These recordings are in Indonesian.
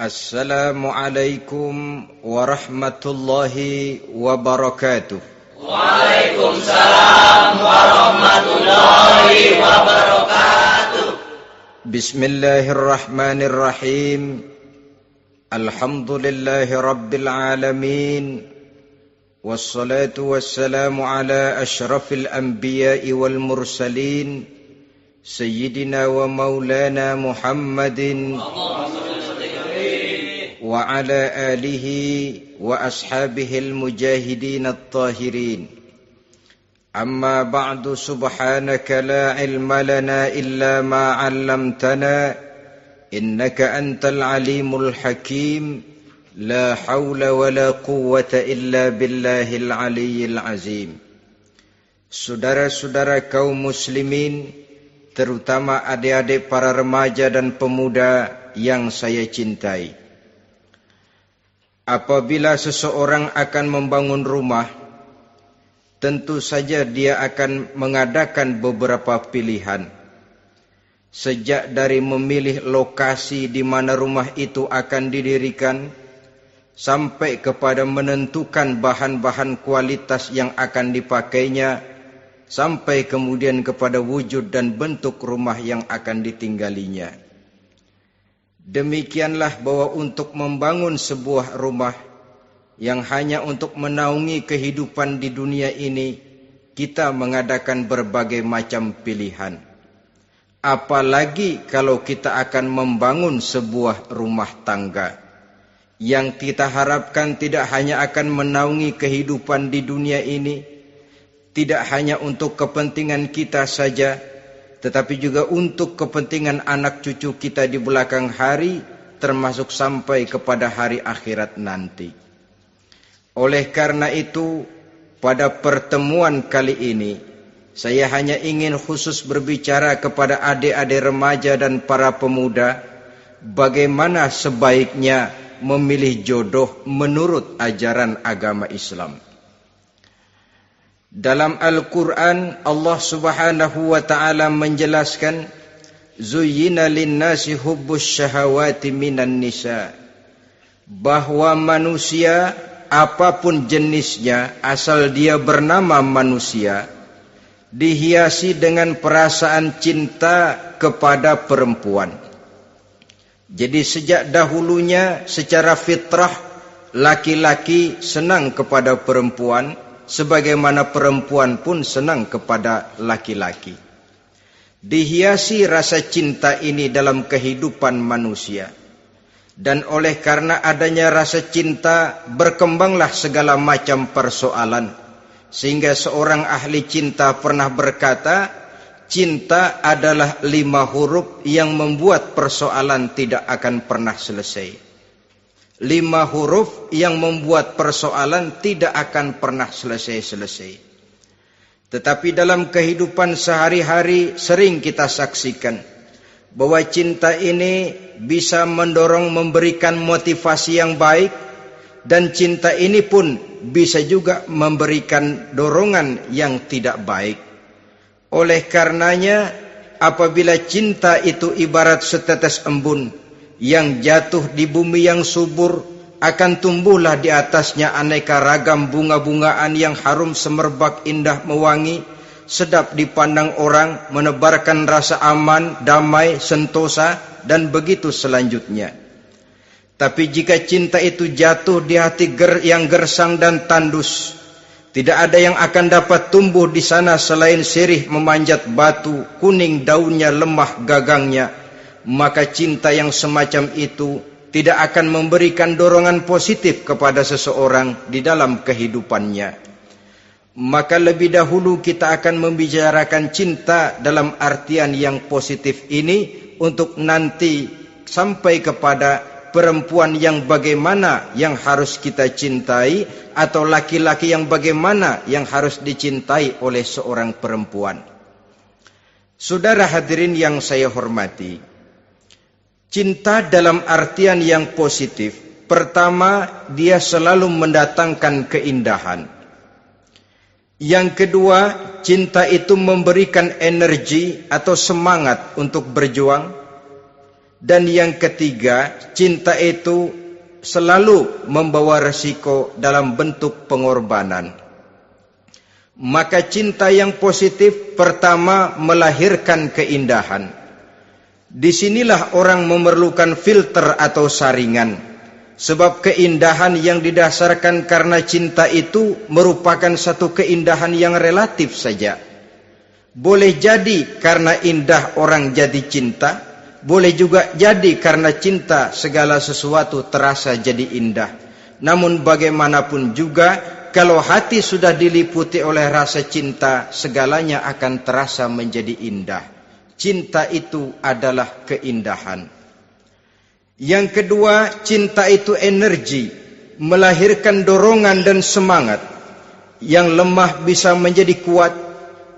Assalamualaikum warahmatullahi wabarakatuh. Waalaikumsalam warahmatullahi wabarakatuh. Bismillahirrahmanirrahim. Alhamdulillahi rabbil alamin. Wassalatu wassalamu ala ashrafil anbiya'i wal mursalin. Sayyidina wa maulana Muhammadin wa ala alihi wa ashabihil mujahidin at-tahirin. Amma ba'du, subhanaka la ilma lana illa ma 'allamtana innaka antal alimul hakim. La hawla wa la quwwata illa billahil aliyyil azim. Saudara-saudara kaum muslimin, terutama adik-adik para remaja dan pemuda yang saya cintai. Apabila seseorang akan membangun rumah, tentu saja dia akan mengadakan beberapa pilihan. Sejak dari memilih lokasi di mana rumah itu akan didirikan, sampai kepada menentukan bahan-bahan kualitas yang akan dipakainya, sampai kemudian kepada wujud dan bentuk rumah yang akan ditinggalinya. Demikianlah bahwa untuk membangun sebuah rumah yang hanya untuk menaungi kehidupan di dunia ini, kita mengadakan berbagai macam pilihan. Apalagi kalau kita akan membangun sebuah rumah tangga yang kita harapkan tidak hanya akan menaungi kehidupan di dunia ini, tidak hanya untuk kepentingan kita saja, tetapi juga untuk kepentingan anak cucu kita di belakang hari, termasuk sampai kepada hari akhirat nanti. Oleh karena itu, pada pertemuan kali ini, saya hanya ingin khusus berbicara kepada adik-adik remaja dan para pemuda, bagaimana sebaiknya memilih jodoh menurut ajaran agama Islam. Dalam Al-Quran, Allah subhanahu wa ta'ala menjelaskan, Zuyyina linnasi hubbus syahawati minan nisa. Bahwa manusia, apapun jenisnya, asal dia bernama manusia, dihiasi dengan perasaan cinta kepada perempuan. Jadi sejak dahulunya secara fitrah, laki-laki senang kepada perempuan, sebagaimana perempuan pun senang kepada laki-laki. Dihiasi rasa cinta ini dalam kehidupan manusia. Dan oleh karena adanya rasa cinta, berkembanglah segala macam persoalan. Sehingga seorang ahli cinta pernah berkata, cinta adalah 5 huruf yang membuat persoalan tidak akan pernah selesai. 5 huruf yang membuat persoalan tidak akan pernah selesai-selesai. Tetapi dalam kehidupan sehari-hari sering kita saksikan bahwa cinta ini bisa mendorong, memberikan motivasi yang baik, dan cinta ini pun bisa juga memberikan dorongan yang tidak baik. Oleh karenanya, apabila cinta itu ibarat setetes embun yang jatuh di bumi yang subur, akan tumbuhlah di atasnya aneka ragam bunga-bungaan yang harum semerbak, indah, mewangi, sedap dipandang orang, menebarkan rasa aman, damai, sentosa, dan begitu selanjutnya. Tapi jika cinta itu jatuh di hati yang gersang dan tandus, tidak ada yang akan dapat tumbuh di sana selain sirih memanjat batu, kuning daunnya, lemah gagangnya. Maka cinta yang semacam itu tidak akan memberikan dorongan positif kepada seseorang di dalam kehidupannya. Maka lebih dahulu kita akan membicarakan cinta dalam artian yang positif ini, untuk nanti sampai kepada perempuan yang bagaimana yang harus kita cintai, atau laki-laki yang bagaimana yang harus dicintai oleh seorang perempuan. Saudara hadirin yang saya hormati, cinta dalam artian yang positif, pertama, dia selalu mendatangkan keindahan. Yang kedua, cinta itu memberikan energi atau semangat untuk berjuang. Dan yang ketiga, cinta itu selalu membawa resiko dalam bentuk pengorbanan. Maka cinta yang positif pertama melahirkan keindahan. Disinilah orang memerlukan filter atau saringan. Sebab keindahan yang didasarkan karena cinta itu merupakan satu keindahan yang relatif saja. Boleh jadi karena indah orang jadi cinta, boleh juga jadi karena cinta segala sesuatu terasa jadi indah. Namun bagaimanapun juga, kalau hati sudah diliputi oleh rasa cinta, segalanya akan terasa menjadi indah. Cinta itu adalah keindahan. Yang kedua, cinta itu energi, melahirkan dorongan dan semangat. Yang lemah bisa menjadi kuat,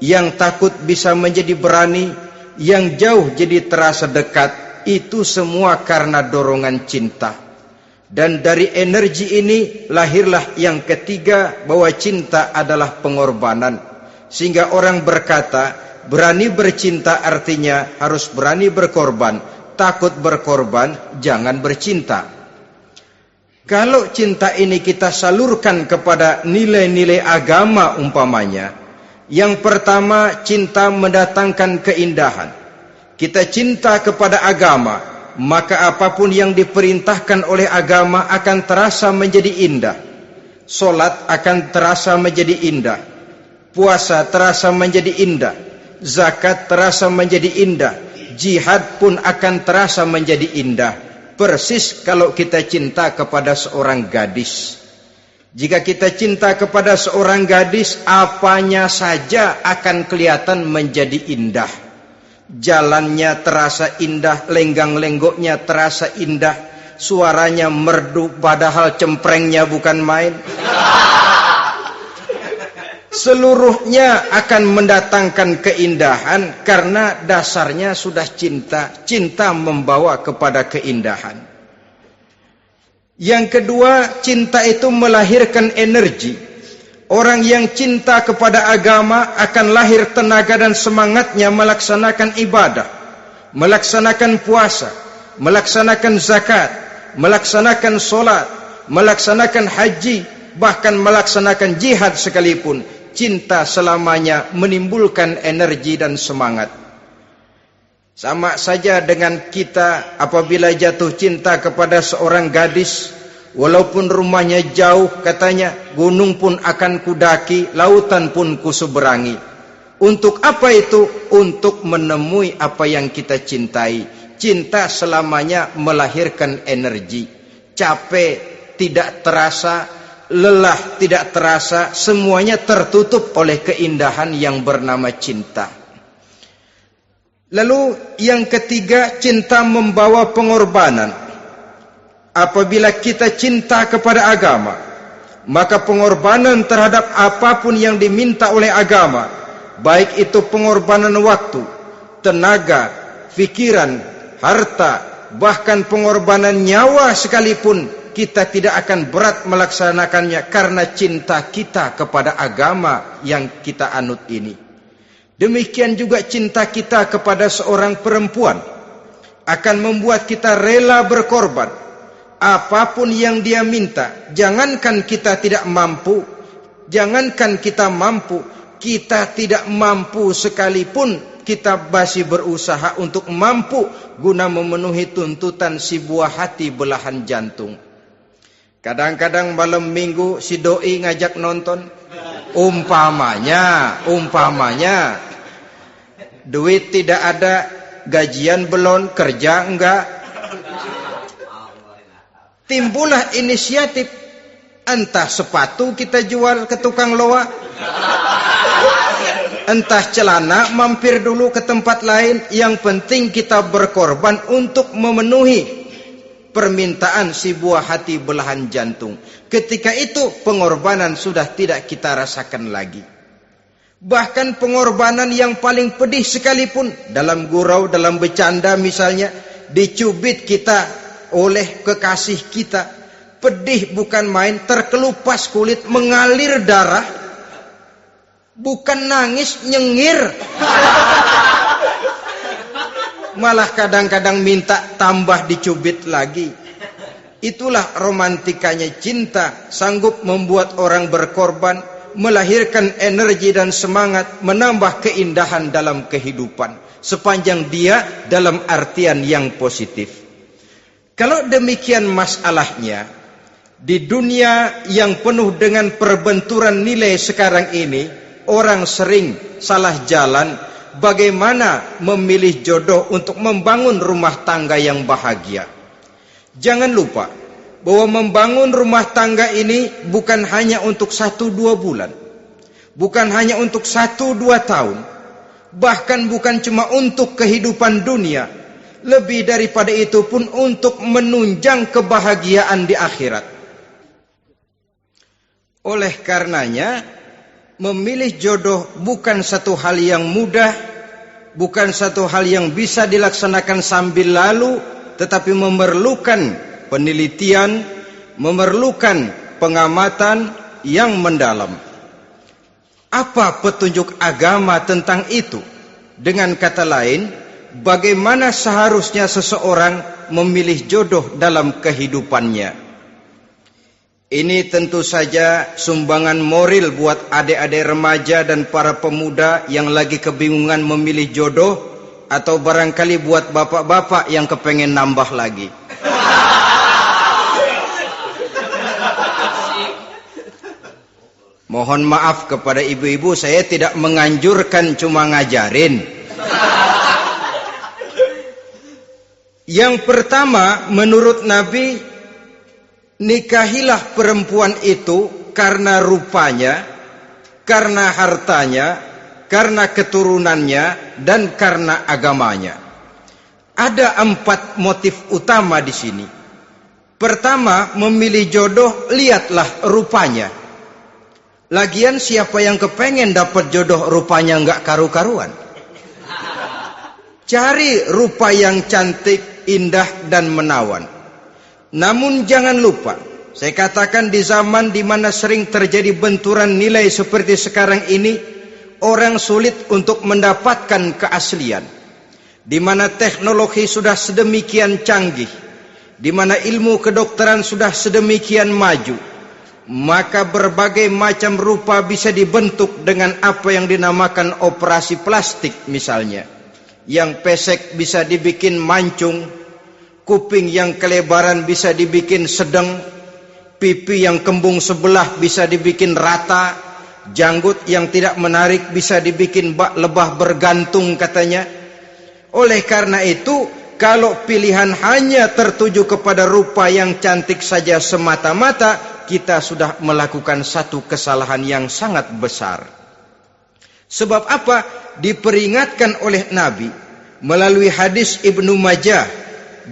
yang takut bisa menjadi berani, yang jauh jadi terasa dekat. Itu semua karena dorongan cinta. Dan dari energi ini lahirlah yang ketiga, bahwa cinta adalah pengorbanan. Sehingga orang berkata, berani bercinta artinya harus berani berkorban. Takut berkorban, jangan bercinta. Kalau cinta ini kita salurkan kepada nilai-nilai agama umpamanya, yang pertama, cinta mendatangkan keindahan. Kita cinta kepada agama, maka apapun yang diperintahkan oleh agama akan terasa menjadi indah. Solat akan terasa menjadi indah, puasa terasa menjadi indah, zakat terasa menjadi indah, jihad pun akan terasa menjadi indah. Persis kalau kita cinta kepada seorang gadis. Jika kita cinta kepada seorang gadis, apanya saja akan kelihatan menjadi indah. Jalannya terasa indah, lenggang-lenggoknya terasa indah, suaranya merdu padahal cemprengnya bukan main. Seluruhnya akan mendatangkan keindahan karena dasarnya sudah cinta. Cinta membawa kepada keindahan. Yang kedua, cinta itu melahirkan energi. Orang yang cinta kepada agama akan lahir tenaga dan semangatnya melaksanakan ibadah, melaksanakan puasa, melaksanakan zakat, melaksanakan solat, melaksanakan haji, bahkan melaksanakan jihad sekalipun. Cinta selamanya menimbulkan energi dan semangat. Sama saja dengan kita apabila jatuh cinta kepada seorang gadis, walaupun rumahnya jauh, katanya, gunung pun akan kudaki, lautan pun kuseberangi. Untuk apa itu? Untuk menemui apa yang kita cintai. Cinta selamanya melahirkan energi. Capek tidak terasa, lelah tidak terasa, semuanya tertutup oleh keindahan yang bernama cinta. Lalu yang ketiga, cinta membawa pengorbanan. Apabila kita cinta kepada agama, maka pengorbanan terhadap apapun yang diminta oleh agama, baik itu pengorbanan waktu, tenaga, pikiran, harta, bahkan pengorbanan nyawa sekalipun, kita tidak akan berat melaksanakannya karena cinta kita kepada agama yang kita anut ini. Demikian juga cinta kita kepada seorang perempuan akan membuat kita rela berkorban. Apapun yang dia minta, jangankan kita tidak mampu, jangankan kita mampu, kita tidak mampu sekalipun, kita masih berusaha untuk mampu guna memenuhi tuntutan si buah hati belahan jantung. Kadang-kadang malam minggu si doi ngajak nonton. Umpamanya, duit tidak ada, gajian belum, kerja enggak. Timbullah inisiatif, entah sepatu kita jual ke tukang loa, entah celana mampir dulu ke tempat lain. Yang penting kita berkorban untuk memenuhi permintaan si buah hati belahan jantung. Ketika itu pengorbanan sudah tidak kita rasakan lagi. Bahkan pengorbanan yang paling pedih sekalipun, dalam gurau, dalam bercanda misalnya, dicubit kita oleh kekasih kita, pedih bukan main, terkelupas kulit, mengalir darah, bukan nangis, nyengir. malah kadang-kadang minta tambah dicubit lagi. Itulah romantikanya cinta, sanggup membuat orang berkorban, melahirkan energi dan semangat, menambah keindahan dalam kehidupan, sepanjang dia dalam artian yang positif. Kalau demikian masalahnya, di dunia yang penuh dengan perbenturan nilai sekarang ini, orang sering salah jalan bagaimana memilih jodoh untuk membangun rumah tangga yang bahagia. Jangan lupa bahwa membangun rumah tangga ini bukan hanya untuk 1-2 bulan, bukan hanya untuk 1-2 tahun, bahkan bukan cuma untuk kehidupan dunia, lebih daripada itu pun untuk menunjang kebahagiaan di akhirat. Oleh karenanya, memilih jodoh bukan satu hal yang mudah, bukan satu hal yang bisa dilaksanakan sambil lalu, tetapi memerlukan penelitian, memerlukan pengamatan yang mendalam. Apa petunjuk agama tentang itu? Dengan kata lain, bagaimana seharusnya seseorang memilih jodoh dalam kehidupannya? Ini tentu saja sumbangan moral buat adik-adik remaja dan para pemuda yang lagi kebingungan memilih jodoh, atau barangkali buat bapak-bapak yang kepengen nambah lagi. Mohon maaf kepada ibu-ibu, saya tidak menganjurkan, cuma ngajarin. Yang pertama, menurut Nabi, nikahilah perempuan itu karena rupanya, karena hartanya, karena keturunannya, dan karena agamanya. Ada 4 motif utama di sini. Pertama, memilih jodoh, lihatlah rupanya. Lagian siapa yang kepengen dapat jodoh rupanya enggak karu-karuan? Cari rupa yang cantik, indah, dan menawan. Namun jangan lupa, saya katakan di zaman di mana sering terjadi benturan nilai seperti sekarang ini, orang sulit untuk mendapatkan keaslian. Di mana teknologi sudah sedemikian canggih, di mana ilmu kedokteran sudah sedemikian maju, maka berbagai macam rupa bisa dibentuk dengan apa yang dinamakan operasi plastik misalnya. Yang pesek bisa dibikin mancung, kuping yang kelebaran bisa dibikin sedang, pipi yang kembung sebelah bisa dibikin rata, janggut yang tidak menarik bisa dibikin bak lebah bergantung katanya. Oleh karena itu, kalau pilihan hanya tertuju kepada rupa yang cantik saja semata-mata, kita sudah melakukan satu kesalahan yang sangat besar. Sebab apa? Diperingatkan oleh Nabi melalui hadis Ibnu Majah,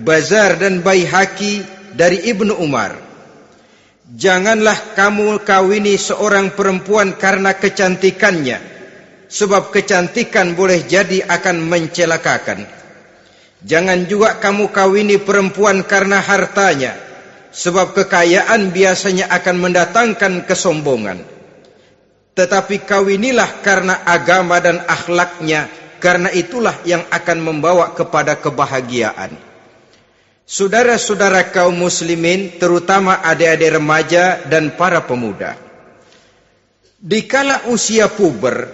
Bazar dan Baihaqi dari Ibnu Umar. Janganlah kamu kawini seorang perempuan karena kecantikannya, sebab kecantikan boleh jadi akan mencelakakan. Jangan juga kamu kawini perempuan karena hartanya, sebab kekayaan biasanya akan mendatangkan kesombongan. Tetapi kawinilah karena agama dan akhlaknya, karena itulah yang akan membawa kepada kebahagiaan. Saudara-saudara kaum muslimin, terutama adik-adik remaja dan para pemuda, dikala usia puber,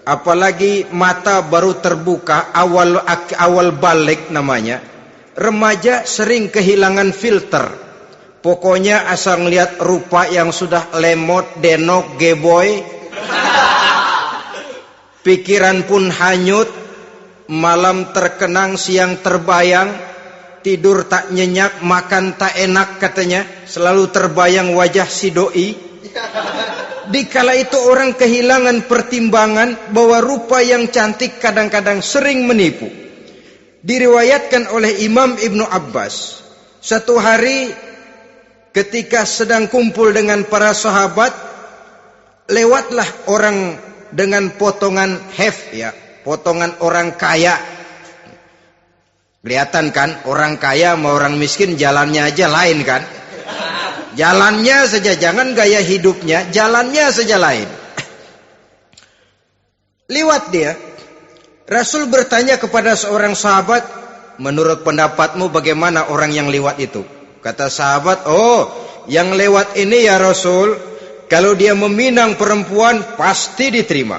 apalagi mata baru terbuka, awal balik namanya, remaja sering kehilangan filter. Pokoknya asal ngelihat rupa yang sudah lemot, denok, geboy, pikiran pun hanyut, malam terkenang, siang terbayang, tidur tak nyenyak, makan tak enak katanya, selalu terbayang wajah si doi. Dikala itu orang kehilangan pertimbangan bahwa rupa yang cantik kadang-kadang sering menipu. Diriwayatkan oleh Imam Ibnu Abbas, satu hari ketika sedang kumpul dengan para sahabat, lewatlah orang dengan potongan potongan orang kaya. Kelihatan kan, orang kaya sama orang miskin jalannya aja lain kan. Jalannya saja, jangan gaya hidupnya, jalannya saja lain. Lewat dia, Rasul bertanya kepada seorang sahabat, menurut pendapatmu bagaimana orang yang lewat itu? Kata sahabat, oh, yang lewat ini ya Rasul, kalau dia meminang perempuan pasti diterima.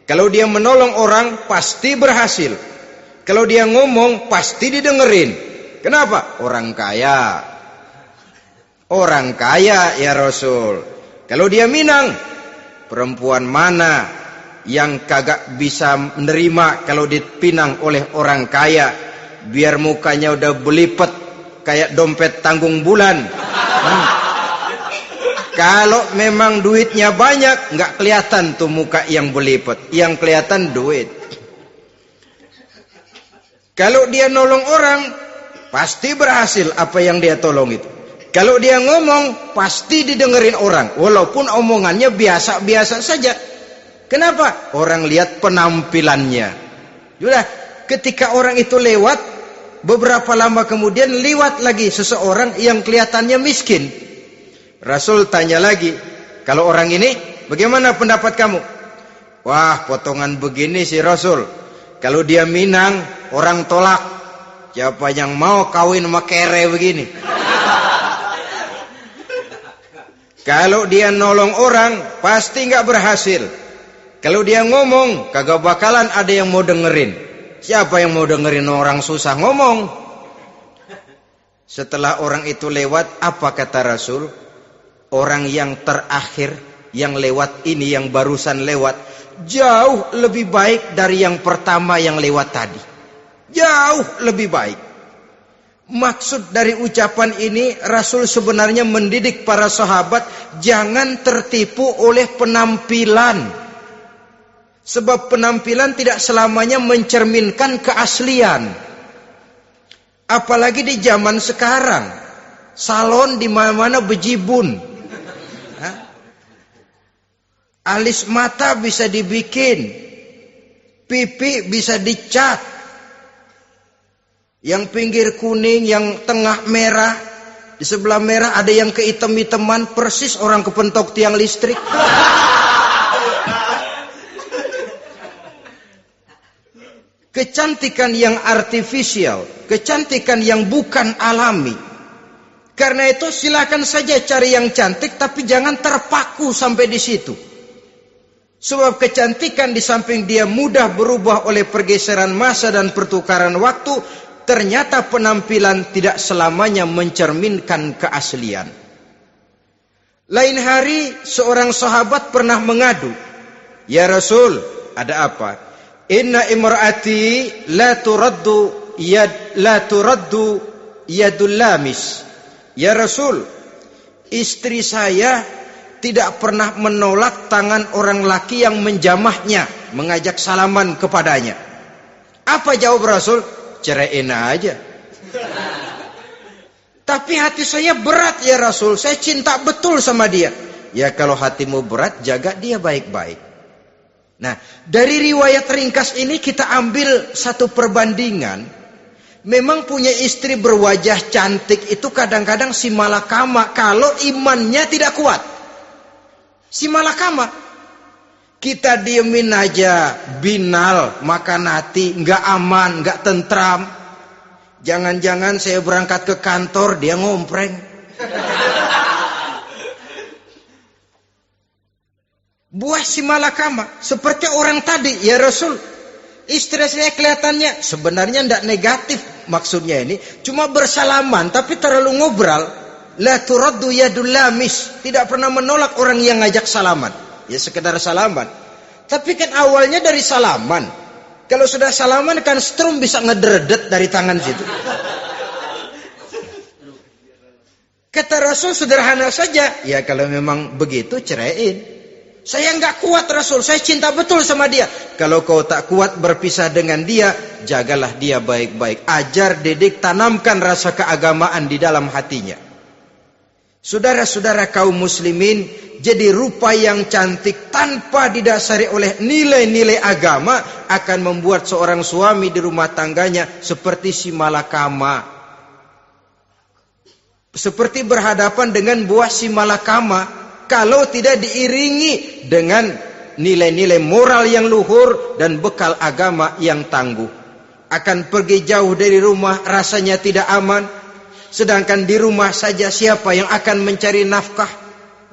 Kalau dia menolong orang pasti berhasil. Kalau dia ngomong pasti didengerin. Kenapa? Orang kaya. Orang kaya ya Rasul. Kalau dia minang, perempuan mana yang kagak bisa menerima kalau dipinang oleh orang kaya? Biar mukanya udah belipet kayak dompet tanggung bulan. Kalau memang duitnya banyak, nggak kelihatan tuh muka yang belipet. Yang kelihatan duit. Kalau dia nolong orang, pasti berhasil apa yang dia tolong itu. Kalau dia ngomong, pasti didengerin orang. Walaupun omongannya biasa-biasa saja. Kenapa? Orang lihat penampilannya. Sudah, ketika orang itu lewat, beberapa lama kemudian lewat lagi seseorang yang kelihatannya miskin. Rasul tanya lagi, kalau orang ini, bagaimana pendapat kamu? Wah, potongan begini sih Rasul. Kalau dia minang, orang tolak. Siapa yang mau kawin sama kere begini? Kalau dia nolong orang, pasti nggak berhasil. Kalau dia ngomong, kagak bakalan ada yang mau dengerin. Siapa yang mau dengerin orang susah ngomong? Setelah orang itu lewat, apa kata Rasul? Orang yang terakhir, yang lewat ini, yang barusan lewat, jauh lebih baik dari yang pertama yang lewat tadi. Jauh lebih baik. Maksud dari ucapan ini, Rasul sebenarnya mendidik para sahabat jangan tertipu oleh penampilan. Sebab penampilan tidak selamanya mencerminkan keaslian. Apalagi di zaman sekarang, salon di mana-mana bejibun. Alis mata bisa dibikin, pipi bisa dicat. Yang pinggir kuning, yang tengah merah, di sebelah merah ada yang kehitam-hitaman, persis orang kepentok tiang listrik. Kecantikan yang artifisial, kecantikan yang bukan alami. Karena itu silakan saja cari yang cantik, tapi jangan terpaku sampai di situ. Sebab kecantikan di samping dia mudah berubah oleh pergeseran masa dan pertukaran waktu, ternyata penampilan tidak selamanya mencerminkan keaslian. Lain hari seorang sahabat pernah mengadu, "Ya Rasul, ada apa? Inna imraati la turaddu yadul lamis." Ya Rasul, istri saya tidak pernah menolak tangan orang laki yang menjamahnya, mengajak salaman kepadanya. Apa jawab Rasul? Ceraiin aja. Tapi hati saya berat ya Rasul, saya cinta betul sama dia. Ya kalau hatimu berat, jaga dia baik-baik. Nah, dari riwayat ringkas ini kita ambil satu perbandingan. Memang punya istri berwajah cantik itu kadang-kadang si malakama kalau imannya tidak kuat. Si malakama. Kita diemin aja, binal, makan hati, nggak aman, nggak tentram. Jangan-jangan saya berangkat ke kantor, dia ngompreng. Buah si malakama, seperti orang tadi, ya Rasul. Istri saya kelihatannya sebenarnya tidak negatif maksudnya ini, cuma bersalaman, tapi terlalu ngobrol. La turaddu yadul lamis, tidak pernah menolak orang yang ngajak salaman. Ya sekedar salaman. Tapi kan awalnya dari salaman. Kalau sudah salaman kan strum bisa ngederdet dari tangan situ. Kata Rasul sederhana saja. Ya kalau memang begitu ceraiin. Saya nggak kuat Rasul. Saya cinta betul sama dia. Kalau kau tak kuat berpisah dengan dia, jagalah dia baik-baik. Ajar, didik, tanamkan rasa keagamaan di dalam hatinya. Saudara-saudara kaum muslimin, jadi rupa yang cantik tanpa didasari oleh nilai-nilai agama akan membuat seorang suami di rumah tangganya seperti si malakama. Seperti berhadapan dengan buah si malakama kalau tidak diiringi dengan nilai-nilai moral yang luhur dan bekal agama yang tangguh. akan pergi jauh dari rumah rasanya tidak aman. Sedangkan di rumah saja siapa yang akan mencari nafkah?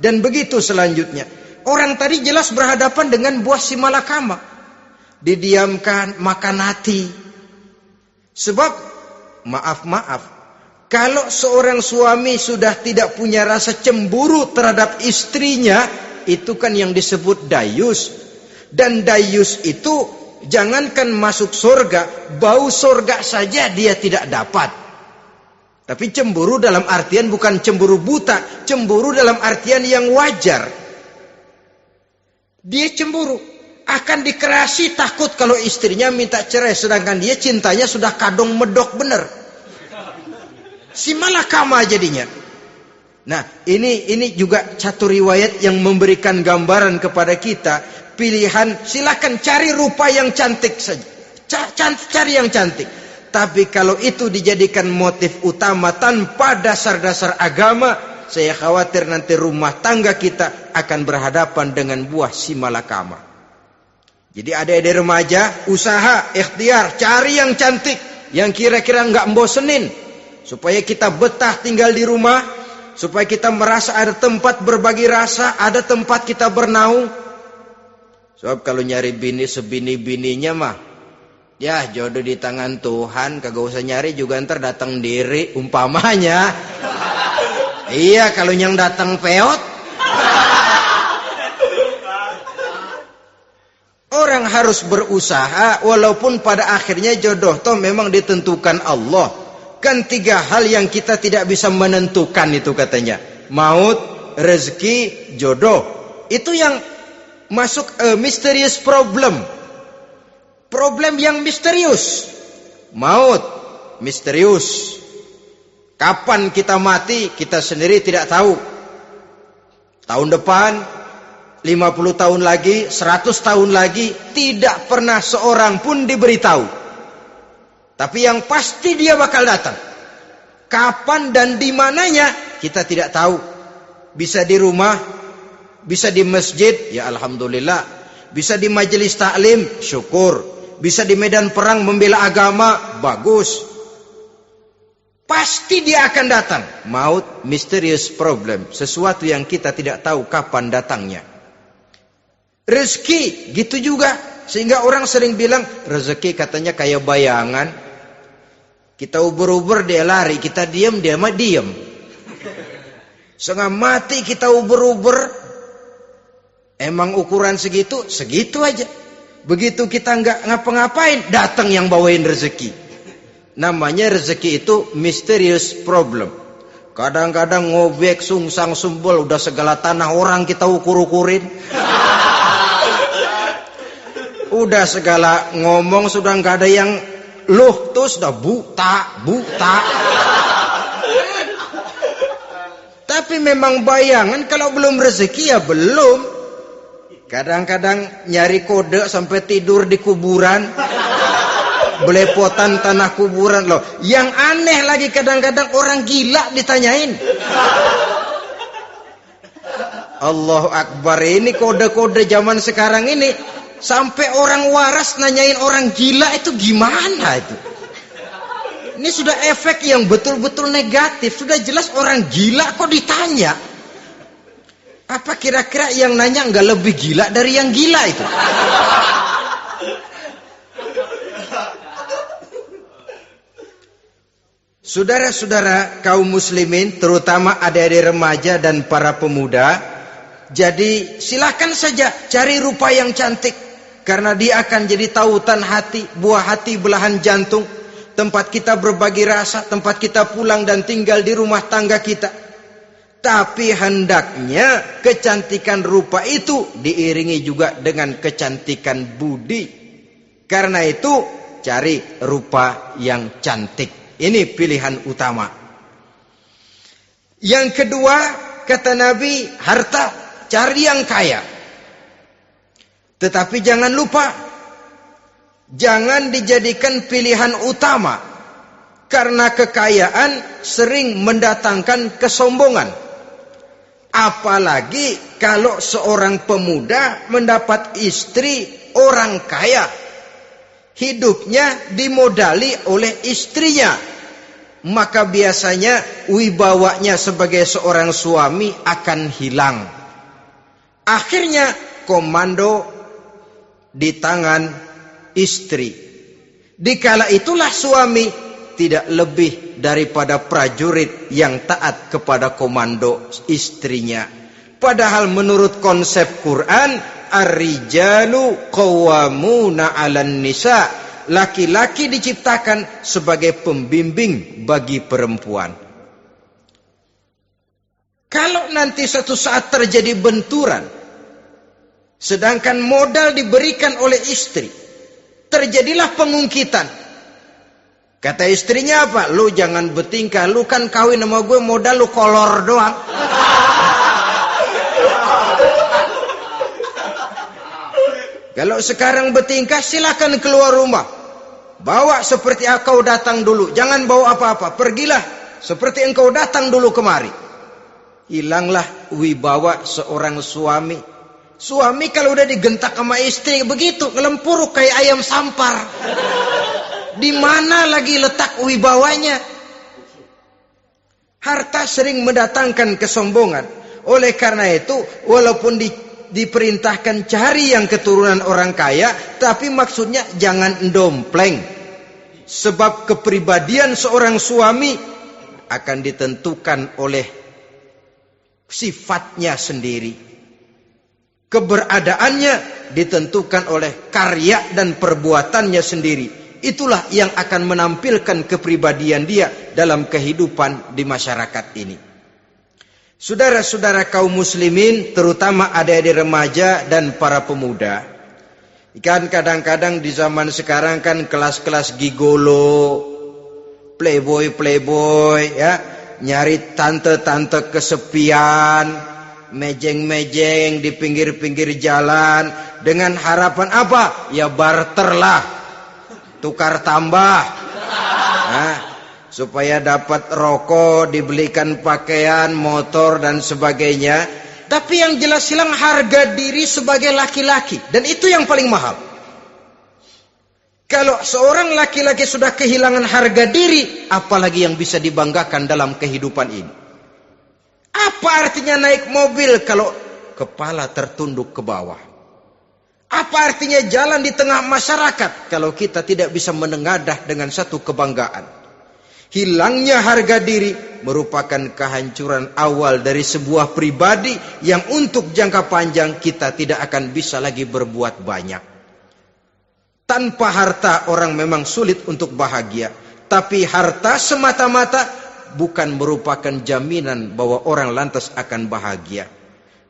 Dan begitu selanjutnya. Orang tadi jelas berhadapan dengan buah si malakama. Didiamkan, makan hati. Sebab, maaf, kalau seorang suami sudah tidak punya rasa cemburu terhadap istrinya, itu kan yang disebut dayus. Dan dayus itu, jangankan masuk surga, bau surga saja dia tidak dapat. Tapi cemburu dalam artian bukan cemburu buta, cemburu dalam artian yang wajar. Dia cemburu, akan dikerasi takut kalau istrinya minta cerai, sedangkan dia cintanya sudah kadung medok bener. Si malakama jadinya. Nah, ini juga satu riwayat yang memberikan gambaran kepada kita. Pilihan, silakan cari rupa yang cantik saja. Cari yang cantik. Tapi kalau itu dijadikan motif utama tanpa dasar-dasar agama, saya khawatir nanti rumah tangga kita akan berhadapan dengan buah si malakama. Jadi adik-adik remaja, usaha, ikhtiar, cari yang cantik, yang kira-kira nggak membosenin, supaya kita betah tinggal di rumah, supaya kita merasa ada tempat berbagi rasa, ada tempat kita bernaung. Sebab kalau nyari bini sebini-bininya mah, ya jodoh di tangan Tuhan, kagak usah nyari juga ntar datang diri umpamanya. Iya, kalau yang datang peot. Orang harus berusaha walaupun pada akhirnya jodoh toh memang ditentukan Allah. Kan 3 hal yang kita tidak bisa menentukan itu katanya. Maut, rezeki, jodoh. Itu yang masuk mysterious problem. Problem yang misterius. Maut, misterius. Kapan kita mati, kita sendiri tidak tahu. Tahun depan, 50 tahun lagi, 100 tahun lagi, tidak pernah seorang pun diberitahu. Tapi yang pasti dia bakal datang. Kapan dan di mananya, kita tidak tahu. Bisa di rumah, bisa di masjid, ya alhamdulillah. Bisa di majelis taklim, syukur. Bisa di medan perang membela agama, bagus. Pasti dia akan datang. Maut, mysterious problem. Sesuatu yang kita tidak tahu kapan datangnya. Rezeki, gitu juga. Sehingga orang sering bilang, rezeki katanya kayak bayangan. Kita uber-uber, dia lari. Kita diam, dia mah diam. Setengah mati kita uber-uber. Emang ukuran segitu? Segitu aja. Begitu kita nggak ngapa-ngapain, datang yang bawain rezeki. Namanya rezeki itu mysterious problem. Kadang-kadang ngobek, sungsang, sumbul, udah segala tanah orang kita ukur-ukurin. Udah segala ngomong sudah nggak ada yang loh, tuh sudah buta. Tapi memang bayangan, kalau belum rezeki ya belum. Kadang-kadang nyari kode sampai tidur di kuburan. Belepotan tanah kuburan loh. Yang aneh lagi kadang-kadang orang gila ditanyain. Allahu Akbar, ini kode-kode zaman sekarang ini. Sampai orang waras nanyain orang gila itu gimana itu? Ini sudah efek yang betul-betul negatif. Sudah jelas orang gila kok ditanya. Apa kira-kira yang nanya nggak lebih gila dari yang gila itu? Saudara-saudara kaum muslimin, terutama adik-adik remaja dan para pemuda, jadi silakan saja cari rupa yang cantik, karena dia akan jadi tautan hati, buah hati belahan jantung, tempat kita berbagi rasa, tempat kita pulang dan tinggal di rumah tangga kita. Tapi hendaknya kecantikan rupa itu diiringi juga dengan kecantikan budi. Karena itu cari rupa yang cantik. Ini pilihan utama. Yang kedua, kata Nabi, harta, cari yang kaya. Tetapi jangan lupa, jangan dijadikan pilihan utama. Karena kekayaan sering mendatangkan kesombongan. Apalagi kalau seorang pemuda mendapat istri orang kaya. hidupnya dimodali oleh istrinya, maka biasanya wibawanya sebagai seorang suami akan hilang. Akhirnya komando di tangan istri. Dikala itulah suami tidak lebih daripada prajurit yang taat kepada komando istrinya. Padahal menurut konsep Quran, ar-rijalu qawwamuna 'alan nisa, laki-laki diciptakan sebagai pembimbing bagi perempuan. Kalau nanti suatu saat terjadi benturan, sedangkan modal diberikan oleh istri, terjadilah pengungkitan. Kata istrinya apa? Lu jangan bertingkah, lu kan kawin sama gue modal lu kolor doang. Kalau sekarang bertingkah silakan keluar rumah. Bawa seperti engkau datang dulu, jangan bawa apa-apa. Pergilah seperti engkau datang dulu kemari. Hilanglah wibawa seorang suami. Suami kalau udah digentak sama istri begitu, ngelempuruk kayak ayam sampar. Di mana lagi letak wibawanya? Harta sering mendatangkan kesombongan. Oleh karena itu, walaupun diperintahkan cari yang keturunan orang kaya, tapi maksudnya jangan dompleng. Sebab kepribadian seorang suami akan ditentukan oleh sifatnya sendiri. Keberadaannya ditentukan oleh karya dan perbuatannya sendiri. Itulah yang akan menampilkan kepribadian dia dalam kehidupan di masyarakat ini. Saudara-saudara kaum muslimin, terutama adik-adik remaja dan para pemuda, kan kadang-kadang di zaman sekarang kan kelas-kelas gigolo, playboy ya, nyari tante-tante kesepian, mejeng-mejeng di pinggir-pinggir jalan dengan harapan apa? Ya barterlah, tukar tambah. Nah, supaya dapat rokok, dibelikan pakaian, motor dan sebagainya. Tapi yang jelas hilang harga diri sebagai laki-laki, dan itu yang paling mahal. Kalau seorang laki-laki sudah kehilangan harga diri, apalagi yang bisa dibanggakan dalam kehidupan ini? Apa artinya naik mobil kalau kepala tertunduk ke bawah? Apa artinya jalan di tengah masyarakat kalau kita tidak bisa menengadah dengan satu kebanggaan? Hilangnya harga diri merupakan kehancuran awal dari sebuah pribadi yang untuk jangka panjang kita tidak akan bisa lagi berbuat banyak. Tanpa harta orang memang sulit untuk bahagia, tapi harta semata-mata bukan merupakan jaminan bahwa orang lantas akan bahagia.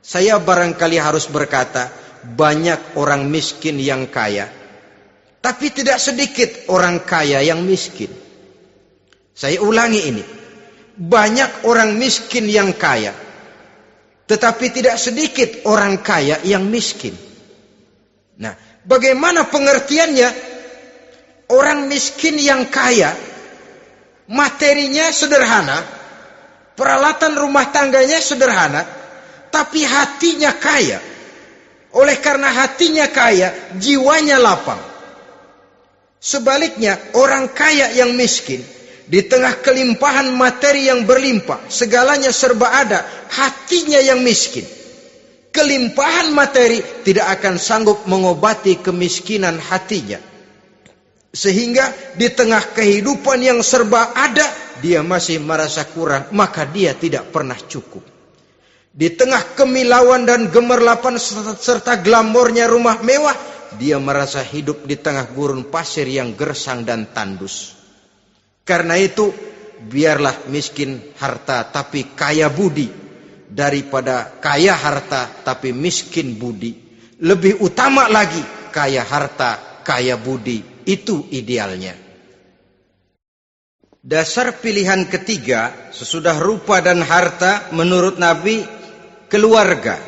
Saya barangkali harus berkata, banyak orang miskin yang kaya, tapi tidak sedikit orang kaya yang miskin. Saya ulangi ini, banyak orang miskin yang kaya, tetapi tidak sedikit orang kaya yang miskin. Nah, bagaimana pengertiannya? Orang miskin yang kaya, materinya sederhana, peralatan rumah tangganya sederhana, tapi hatinya kaya. Oleh karena hatinya kaya, jiwanya lapang. Sebaliknya, orang kaya yang miskin, di tengah kelimpahan materi yang berlimpah, segalanya serba ada, hatinya yang miskin. Kelimpahan materi tidak akan sanggup mengobati kemiskinan hatinya. Sehingga di tengah kehidupan yang serba ada, dia masih merasa kurang, maka dia tidak pernah cukup. Di tengah kemilauan dan gemerlapan serta glamornya rumah mewah, dia merasa hidup di tengah gurun pasir yang gersang dan tandus. Karena itu, biarlah miskin harta tapi kaya budi, daripada kaya harta tapi miskin budi. Lebih utama lagi kaya harta, kaya budi. Itu idealnya. Dasar pilihan ketiga sesudah rupa dan harta menurut Nabi, keluarga.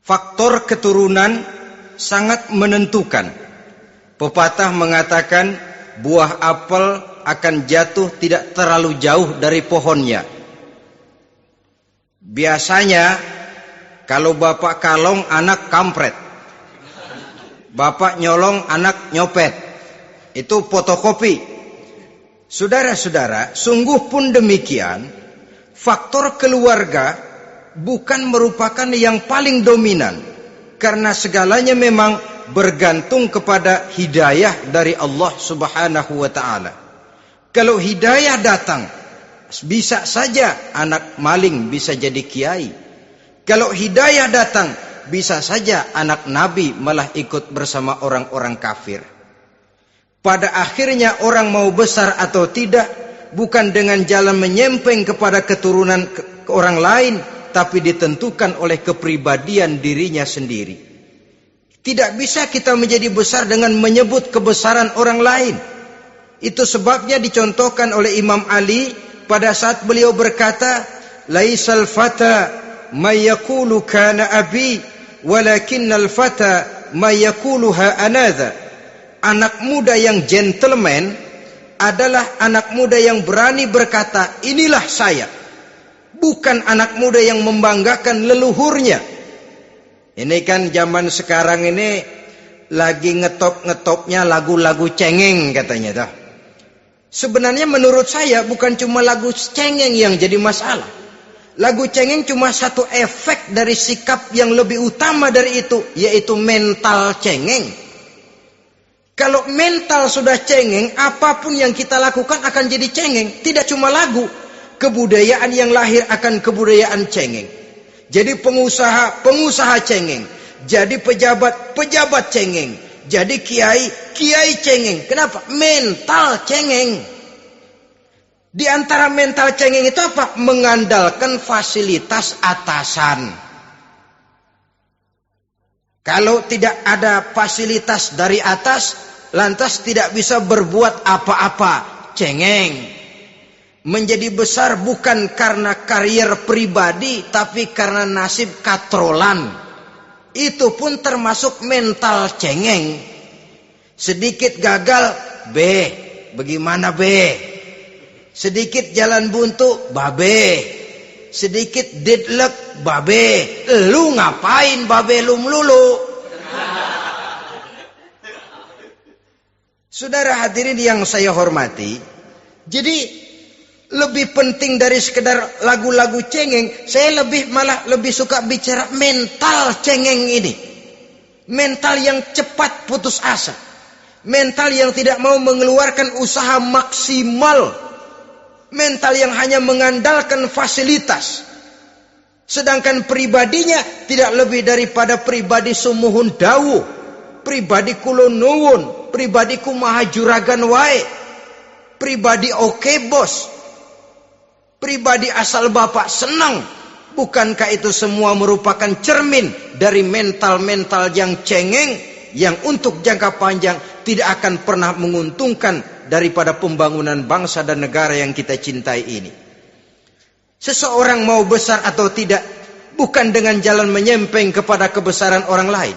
Faktor keturunan sangat menentukan. Pepatah mengatakan buah apel akan jatuh tidak terlalu jauh dari pohonnya. Biasanya kalau bapak kalong, anak kampret. Bapak nyolong, anak nyopet. Itu fotokopi. Saudara-saudara, sungguh pun demikian, faktor keluarga bukan merupakan yang paling dominan. Karena segalanya memang bergantung kepada hidayah dari Allah Subhanahu wa ta'ala. Kalau hidayah datang, bisa saja anak maling bisa jadi kiai. Kalau hidayah datang, bisa saja anak nabi malah ikut bersama orang-orang kafir. Pada akhirnya orang mau besar atau tidak, bukan dengan jalan menyempeng kepada keturunan orang lain, tapi ditentukan oleh kepribadian dirinya sendiri. Tidak bisa kita menjadi besar dengan menyebut kebesaran orang lain. Itu sebabnya dicontohkan oleh Imam Ali pada saat beliau berkata, laisal fata may yaqulu kana abi walakinnal fata may yaquluha anadha. Anak muda yang gentleman adalah anak muda yang berani berkata, inilah saya. Bukan anak muda yang membanggakan leluhurnya. Ini kan zaman sekarang ini lagi ngetop-ngetopnya lagu-lagu cengeng katanya dah. Sebenarnya menurut saya bukan cuma lagu cengeng yang jadi masalah. Lagu cengeng cuma satu efek dari sikap yang lebih utama dari itu, yaitu mental cengeng. Kalau mental sudah cengeng, apapun yang kita lakukan akan jadi cengeng. Tidak cuma lagu, kebudayaan yang lahir akan kebudayaan cengeng. Jadi pengusaha cengeng. Jadi pejabat cengeng. Jadi kiai cengeng. Kenapa? Mental cengeng. Di antara mental cengeng itu apa? Mengandalkan fasilitas atasan. Kalau tidak ada fasilitas dari atas, lantas tidak bisa berbuat apa-apa. Cengeng. Menjadi besar bukan karena karier pribadi, tapi karena nasib katrolan. Itu pun termasuk mental cengeng. Sedikit gagal, bagaimana sedikit jalan buntu, sedikit deadlock, lu ngapain lu melulu? Saudara hadirin yang saya hormati, jadi lebih penting dari sekedar lagu-lagu cengeng, saya malah lebih suka bicara mental cengeng ini. Mental yang cepat putus asa. Mental yang tidak mau mengeluarkan usaha maksimal. Mental yang hanya mengandalkan fasilitas. Sedangkan pribadinya tidak lebih daripada pribadi sumuhun dawuh, pribadi kulo nuwun, pribadi kumaha juragan wae, pribadi oke bos, pribadi asal bapak senang. Bukankah itu semua merupakan cermin dari mental-mental yang cengeng, yang untuk jangka panjang tidak akan pernah menguntungkan daripada pembangunan bangsa dan negara yang kita cintai ini. Seseorang mau besar atau tidak, bukan dengan jalan menyempeng kepada kebesaran orang lain.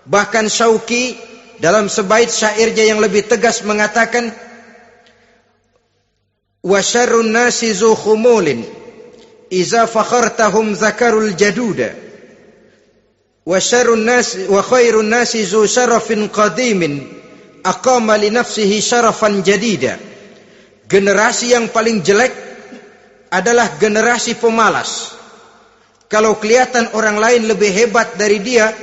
Bahkan Syauqi dalam sebait syairnya yang lebih tegas mengatakan, wa syarrun nasi zu khumulin iza fakhartahum zakarul jaduda wa syarrun nasi wa khairun nasi zu syarafin qadimin aqama li nafsihi syarafan jadida. Generasi yang paling jelek adalah generasi pemalas. Kalau kelihatan orang lain lebih hebat dari dia,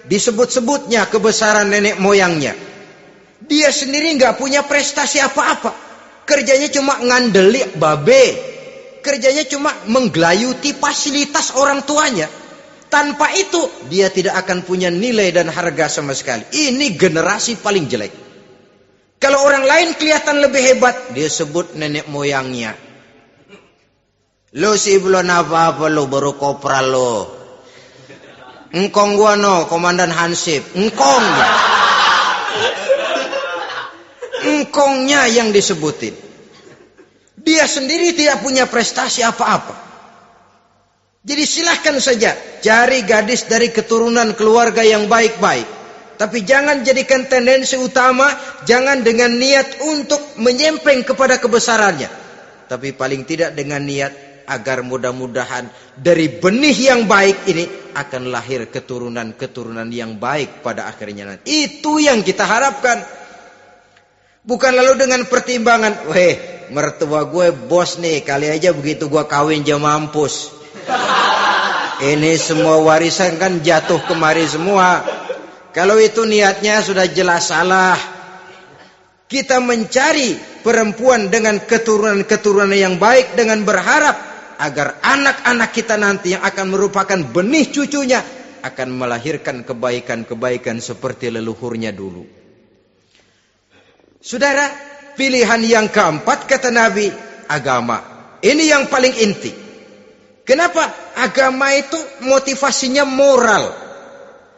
disebut-sebutnya kebesaran nenek moyangnya. Dia sendiri nggak punya prestasi apa-apa. Kerjanya cuma ngandeli kerjanya cuma menggelayuti fasilitas orang tuanya. Tanpa itu dia tidak akan punya nilai dan harga sama sekali. Ini generasi paling jelek. Kalau orang lain kelihatan lebih hebat, dia sebut nenek moyangnya. Lo sih belum apa-apa, lo baru kopral lo. Engkong gua no, komandan Hansip. Engkongnya yang disebutin. Dia sendiri tidak punya prestasi apa-apa. Jadi silahkan saja cari gadis dari keturunan keluarga yang baik-baik. Tapi jangan jadikan tendensi utama, jangan dengan niat untuk menyempeng kepada kebesarannya. Tapi paling tidak dengan niat agar mudah-mudahan dari benih yang baik ini akan lahir keturunan-keturunan yang baik pada akhirnya nanti. Itu yang kita harapkan. Bukan lalu dengan pertimbangan, weh, mertua gue bos nih, kali aja begitu gue kawin dia mampus. Ini semua warisan kan jatuh kemari semua. Kalau itu niatnya sudah jelas salah. Kita mencari perempuan dengan keturunan-keturunan yang baik dengan berharap agar anak-anak kita nanti yang akan merupakan benih cucunya akan melahirkan kebaikan-kebaikan seperti leluhurnya dulu. Saudara, pilihan yang keempat kata Nabi, agama. Ini yang paling inti. Kenapa? Agama itu motivasinya moral.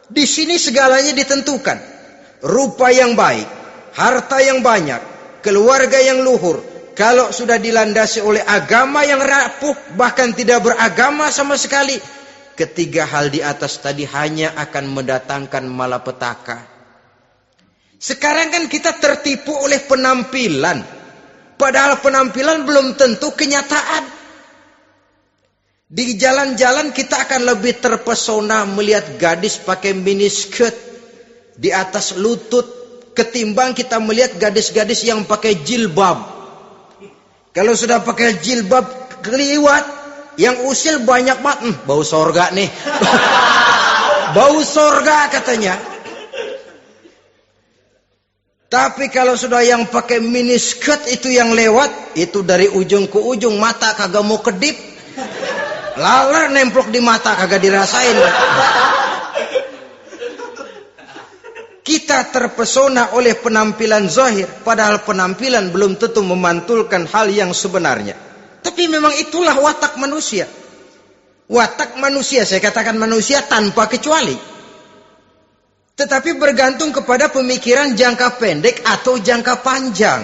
Di sini segalanya ditentukan. Rupa yang baik, harta yang banyak, keluarga yang luhur. Kalau sudah dilandasi oleh agama yang rapuh, bahkan tidak beragama sama sekali, ketiga hal di atas tadi hanya akan mendatangkan malapetaka. Sekarang kan kita tertipu oleh penampilan. Padahal penampilan belum tentu kenyataan. Di jalan-jalan kita akan lebih terpesona melihat gadis pakai miniskirt di atas lutut ketimbang kita melihat gadis-gadis yang pakai jilbab. Kalau sudah pakai jilbab keliwat, yang usil banyak banget, bau sorga nih. Bau sorga katanya. Tapi kalau sudah yang pakai miniskirt itu yang lewat, itu dari ujung ke ujung mata kagak mau kedip. Laler nemplok di mata kagak dirasain. Kita terpesona oleh penampilan zahir, padahal penampilan belum tentu memantulkan hal yang sebenarnya. Tapi memang itulah watak manusia. Watak manusia, saya katakan manusia tanpa kecuali. Tetapi bergantung kepada pemikiran jangka pendek atau jangka panjang.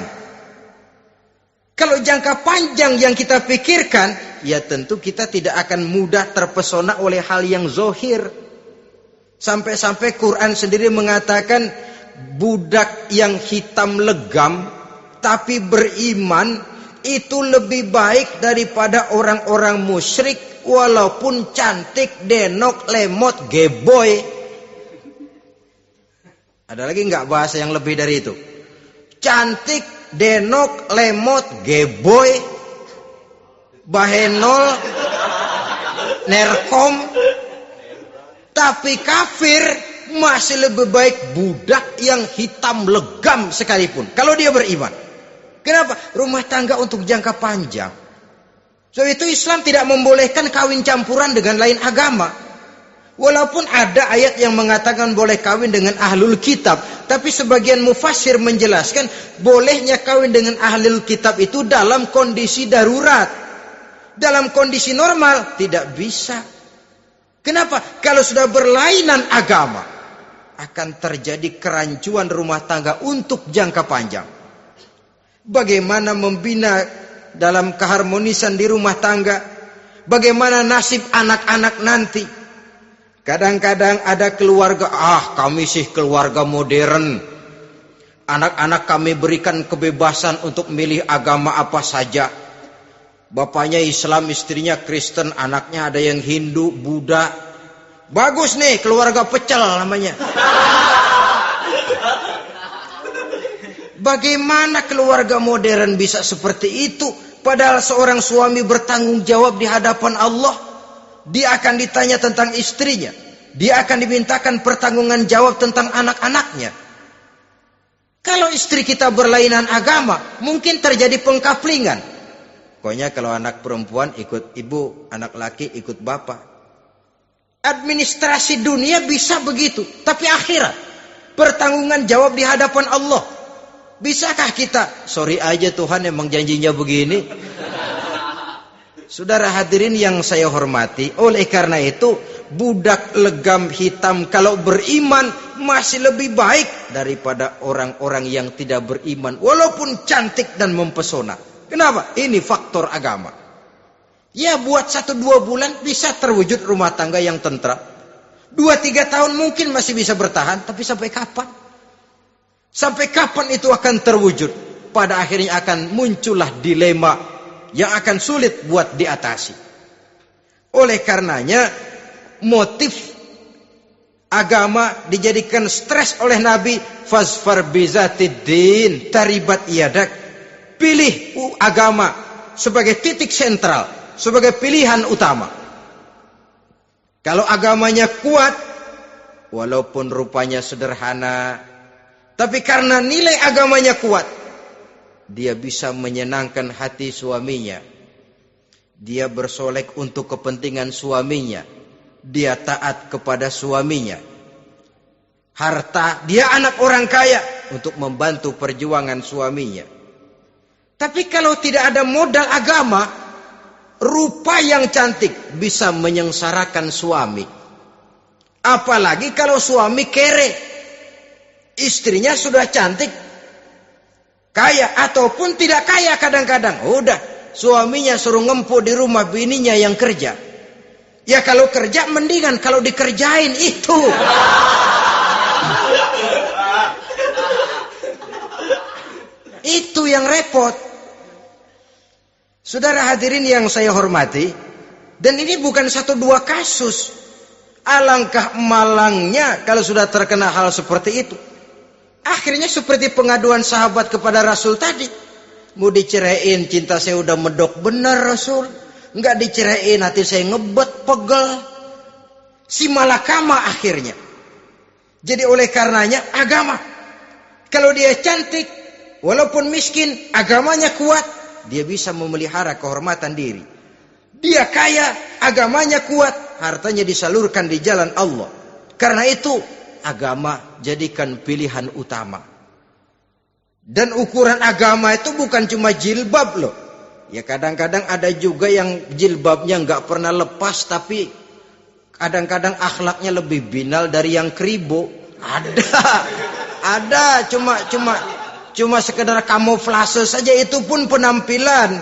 Kalau jangka panjang yang kita pikirkan, ya tentu kita tidak akan mudah terpesona oleh hal yang zahir. Sampai-sampai Quran sendiri mengatakan budak yang hitam legam tapi beriman itu lebih baik daripada orang-orang musyrik walaupun cantik, denok, lemot, geboy. Ada lagi nggak bahasa yang lebih dari itu? Cantik, denok, lemot, geboy, bahenol, nerkom. Tapi kafir masih lebih baik budak yang hitam legam sekalipun. Kalau dia beriman. Kenapa? Rumah tangga untuk jangka panjang. So itu Islam tidak membolehkan kawin campuran dengan lain agama. Walaupun ada ayat yang mengatakan boleh kawin dengan ahlul kitab, tapi sebagian mufassir menjelaskan bolehnya kawin dengan ahlul kitab itu dalam kondisi darurat. Dalam kondisi normal tidak bisa. Kenapa? Kalau sudah berlainan agama, akan terjadi kerancuan rumah tangga untuk jangka panjang. Bagaimana membina dalam keharmonisan di rumah tangga? Bagaimana nasib anak-anak nanti? Kadang-kadang ada keluarga, kami sih keluarga modern. Anak-anak kami berikan kebebasan untuk milih agama apa saja. Bapaknya Islam, istrinya Kristen, anaknya ada yang Hindu, Buddha. Bagus nih, keluarga pecel namanya. Bagaimana keluarga modern bisa seperti itu? Padahal seorang suami bertanggung jawab di hadapan Allah. Dia akan ditanya tentang istrinya. Dia akan dimintakan pertanggungan jawab tentang anak-anaknya. Kalau istri kita berlainan agama, mungkin terjadi pengkaplingan. Pokoknya kalau anak perempuan ikut ibu, anak laki ikut bapak. Administrasi dunia bisa begitu. Tapi akhirat, pertanggungan jawab di hadapan Allah. Bisakah kita? Sorry aja Tuhan emang janjinya begini. Saudara hadirin yang saya hormati, oleh karena itu budak legam hitam kalau beriman masih lebih baik daripada orang-orang yang tidak beriman walaupun cantik dan mempesona. Kenapa? Ini faktor agama. Ya buat 1-2 bulan bisa terwujud rumah tangga yang tentram. 2-3 tahun mungkin masih bisa bertahan, tapi sampai kapan? Sampai kapan itu akan terwujud? Pada akhirnya akan muncullah dilema yang akan sulit buat diatasi. Oleh karenanya motif agama dijadikan stres oleh Nabi. Fasfar bizatiddin taribat yadak. Pilih agama sebagai titik sentral, sebagai pilihan utama. Kalau agamanya kuat, walaupun rupanya sederhana, tapi karena nilai agamanya kuat, dia bisa menyenangkan hati suaminya. Dia bersolek untuk kepentingan suaminya. Dia taat kepada suaminya. Harta, dia anak orang kaya untuk membantu perjuangan suaminya. Tapi kalau tidak ada modal agama, rupa yang cantik bisa menyengsarakan suami. Apalagi kalau suami kere. Istrinya sudah cantik, kaya ataupun tidak kaya kadang-kadang. Udah, suaminya suruh ngempuk di rumah, bininya yang kerja. Ya kalau kerja mendingan kalau dikerjain itu. Itu yang repot. Saudara hadirin yang saya hormati, dan ini bukan 1-2 kasus. Alangkah malangnya kalau sudah terkena hal seperti itu. Akhirnya seperti pengaduan sahabat kepada Rasul tadi. Mau diceraiin, cinta saya udah medok bener Rasul. Enggak diceraiin, hati saya ngebet, pegel. Si malakama akhirnya. Jadi oleh karenanya agama. Kalau dia cantik, walaupun miskin, agamanya kuat, dia bisa memelihara kehormatan diri. Dia kaya, agamanya kuat, hartanya disalurkan di jalan Allah. Karena itu, agama jadikan pilihan utama. Dan ukuran agama itu bukan cuma jilbab loh. Ya kadang-kadang ada juga yang jilbabnya nggak pernah lepas, tapi kadang-kadang akhlaknya lebih binal dari yang kribo. Ada cuma sekedar kamuflase saja, itu pun penampilan,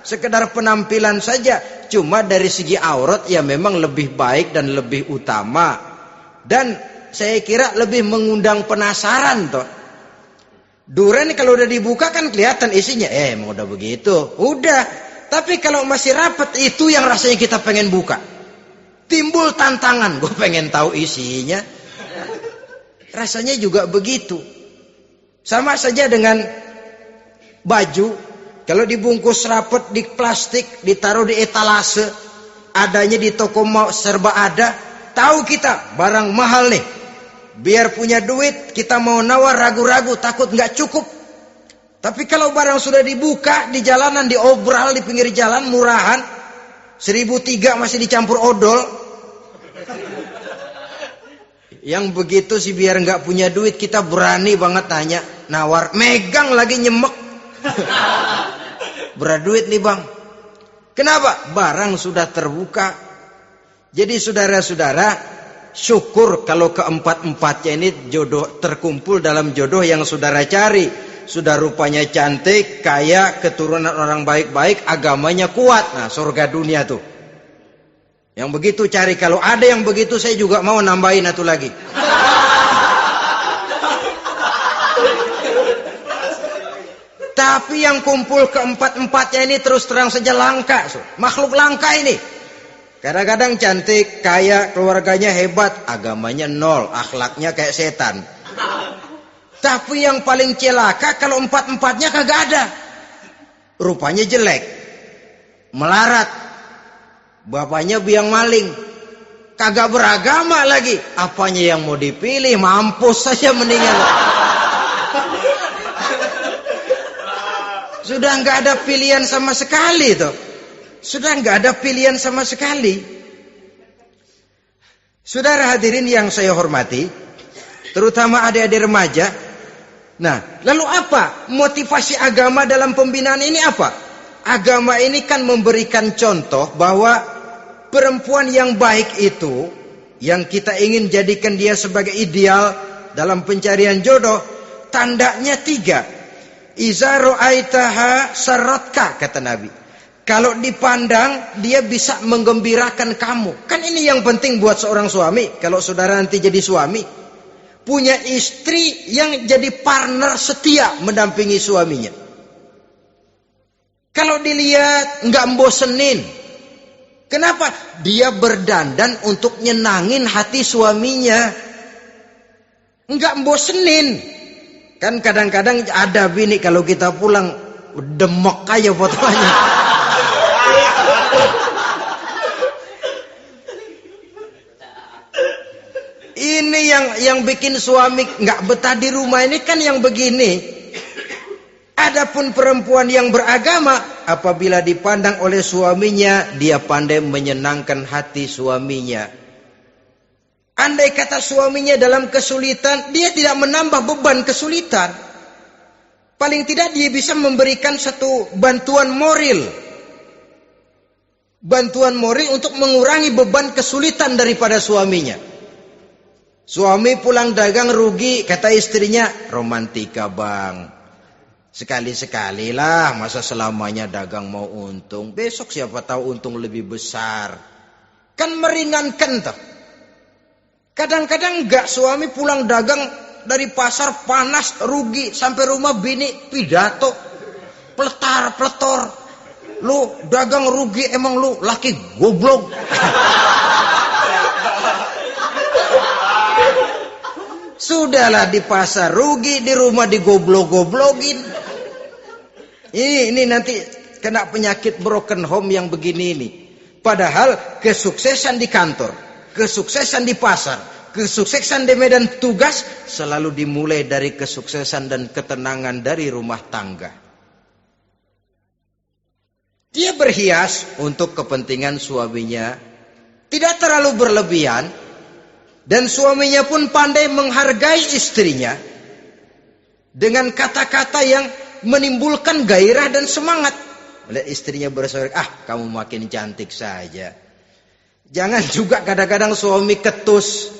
sekedar penampilan saja. Cuma dari segi aurat ya memang lebih baik dan lebih utama, dan saya kira lebih mengundang penasaran toh. Duren kalau udah dibuka kan kelihatan isinya, emang udah begitu, udah. Tapi kalau masih rapat, itu yang rasanya kita pengen buka. Timbul tantangan, gue pengen tahu isinya. Rasanya juga begitu. Sama saja dengan baju, kalau dibungkus rapat di plastik, ditaruh di etalase, adanya di toko serba ada, tahu kita barang mahal nih. Biar punya duit, kita mau nawar ragu-ragu, takut nggak cukup. Tapi kalau barang sudah dibuka di jalanan, diobral di pinggir jalan, murahan, 1.003 masih dicampur odol. Yang begitu sih biar nggak punya duit, kita berani banget tanya, nawar, megang lagi nyemek. Berat duit nih bang. Kenapa? Barang sudah terbuka. Jadi saudara-saudara, syukur kalau keempat-empatnya ini jodoh terkumpul dalam jodoh yang saudara cari. Sudah rupanya cantik, kaya, keturunan orang baik-baik, agamanya kuat. Nah, surga dunia tuh. Yang begitu cari. Kalau ada yang begitu, saya juga mau nambahin satu lagi. Tapi yang kumpul keempat-empatnya ini terus terang saja langka. Makhluk langka ini. Kadang-kadang cantik, kaya, keluarganya hebat, agamanya nol, akhlaknya kayak setan. Tapi yang paling celaka kalau empat-empatnya kagak ada. Rupanya jelek, melarat, bapaknya biang maling, kagak beragama lagi. Apanya yang mau dipilih? Mampus saja mendingan. Sudah nggak ada pilihan sama sekali tuh. Sudah nggak ada pilihan sama sekali. Saudara hadirin yang saya hormati, terutama adik-adik remaja. Nah, lalu apa motivasi agama dalam pembinaan ini apa? Agama ini kan memberikan contoh bahwa perempuan yang baik itu, yang kita ingin jadikan dia sebagai ideal dalam pencarian jodoh, tandanya 3. Iza ra'aitaha sarratka, kata Nabi. Kalau dipandang, dia bisa menggembirakan kamu. Kan ini yang penting buat seorang suami. Kalau saudara nanti jadi suami, punya istri yang jadi partner setia mendampingi suaminya. Kalau dilihat nggak bosenin. Kenapa? Dia berdandan untuk nyenangin hati suaminya. Nggak bosenin. Kan kadang-kadang ada bini kalau kita pulang demok aja fotonya. Ini yang bikin suami nggak betah di rumah ini kan yang begini. Adapun perempuan yang beragama, apabila dipandang oleh suaminya, dia pandai menyenangkan hati suaminya. Andai kata suaminya dalam kesulitan, dia tidak menambah beban kesulitan. Paling tidak dia bisa memberikan satu bantuan moral. Bantuan moral untuk mengurangi beban kesulitan daripada suaminya. Suami pulang dagang rugi, kata istrinya, romantika bang. Sekali-sekali lah, masa selamanya dagang mau untung. Besok siapa tahu untung lebih besar. Kan meringankan toh. Kadang-kadang enggak, suami pulang dagang dari pasar panas, rugi. Sampai rumah bini pidato. Pletar-pletor. Lu dagang rugi, emang lu laki goblok. Sudahlah di pasar rugi, di rumah digoblok-goblokin. Ini nanti kena penyakit broken home yang begini ini. Padahal kesuksesan di kantor, kesuksesan di pasar, kesuksesan di medan tugas selalu dimulai dari kesuksesan dan ketenangan dari rumah tangga. Dia berhias untuk kepentingan suaminya, tidak terlalu berlebihan, dan suaminya pun pandai menghargai istrinya dengan kata-kata yang menimbulkan gairah dan semangat. Melihat istrinya bersorak, kamu makin cantik saja. Jangan juga kadang-kadang suami ketus.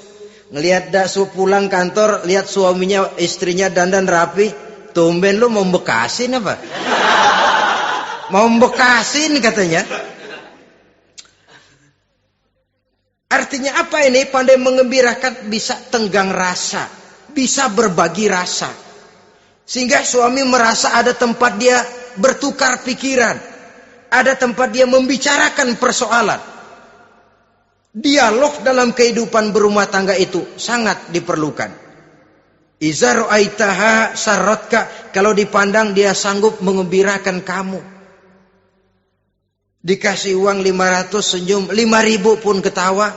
Ngelihat pulang kantor, lihat suaminya, istrinya dandan rapi. Tumben lu mau bekasin apa? Mau bekasin katanya. Artinya apa ini? Pandai mengembirakan, bisa tenggang rasa, bisa berbagi rasa. Sehingga suami merasa ada tempat dia bertukar pikiran. Ada tempat dia membicarakan persoalan. Dialog dalam kehidupan berumah tangga itu sangat diperlukan. Iza ra'aitaha sarratka, kalau dipandang dia sanggup mengembirakan kamu. Dikasih uang 500 senyum, 5.000 pun ketawa.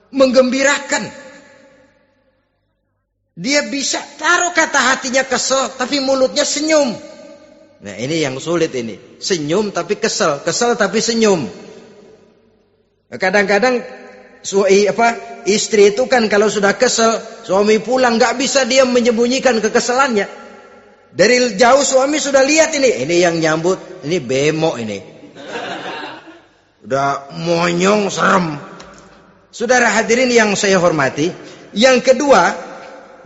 Menggembirakan. Dia bisa taruh kata hatinya kesel, tapi mulutnya senyum. Nah ini yang sulit ini. Senyum tapi kesel, kesel tapi senyum. Kadang-kadang istri itu kan kalau sudah kesel, suami pulang nggak bisa dia menyembunyikan kekesalannya. Dari jauh suami sudah lihat ini yang nyambut, ini bemo ini. Udah monyong serem. Saudara hadirin yang saya hormati, yang kedua,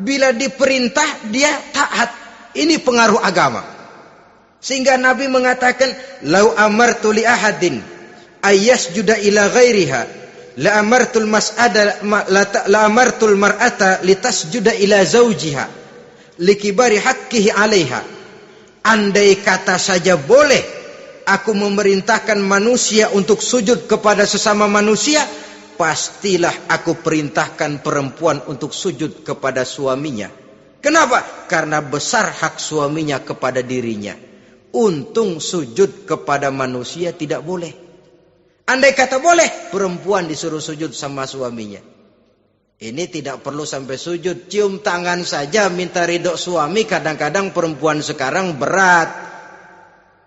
bila diperintah dia taat. Ini pengaruh agama. Sehingga Nabi mengatakan, "Lau amartu li ahadin ayyasjuda ila ghairiha, la amartul mar'ata litasjuda ila zawjiha, likibari haqqihi 'alaiha." Andai kata saja boleh aku memerintahkan manusia untuk sujud kepada sesama manusia, pastilah aku perintahkan perempuan untuk sujud kepada suaminya. Kenapa? Karena besar hak suaminya kepada dirinya. Untung sujud kepada manusia tidak boleh. Andai kata boleh, perempuan disuruh sujud sama suaminya. Ini tidak perlu sampai sujud, cium tangan saja minta ridho suami. Kadang-kadang perempuan sekarang berat.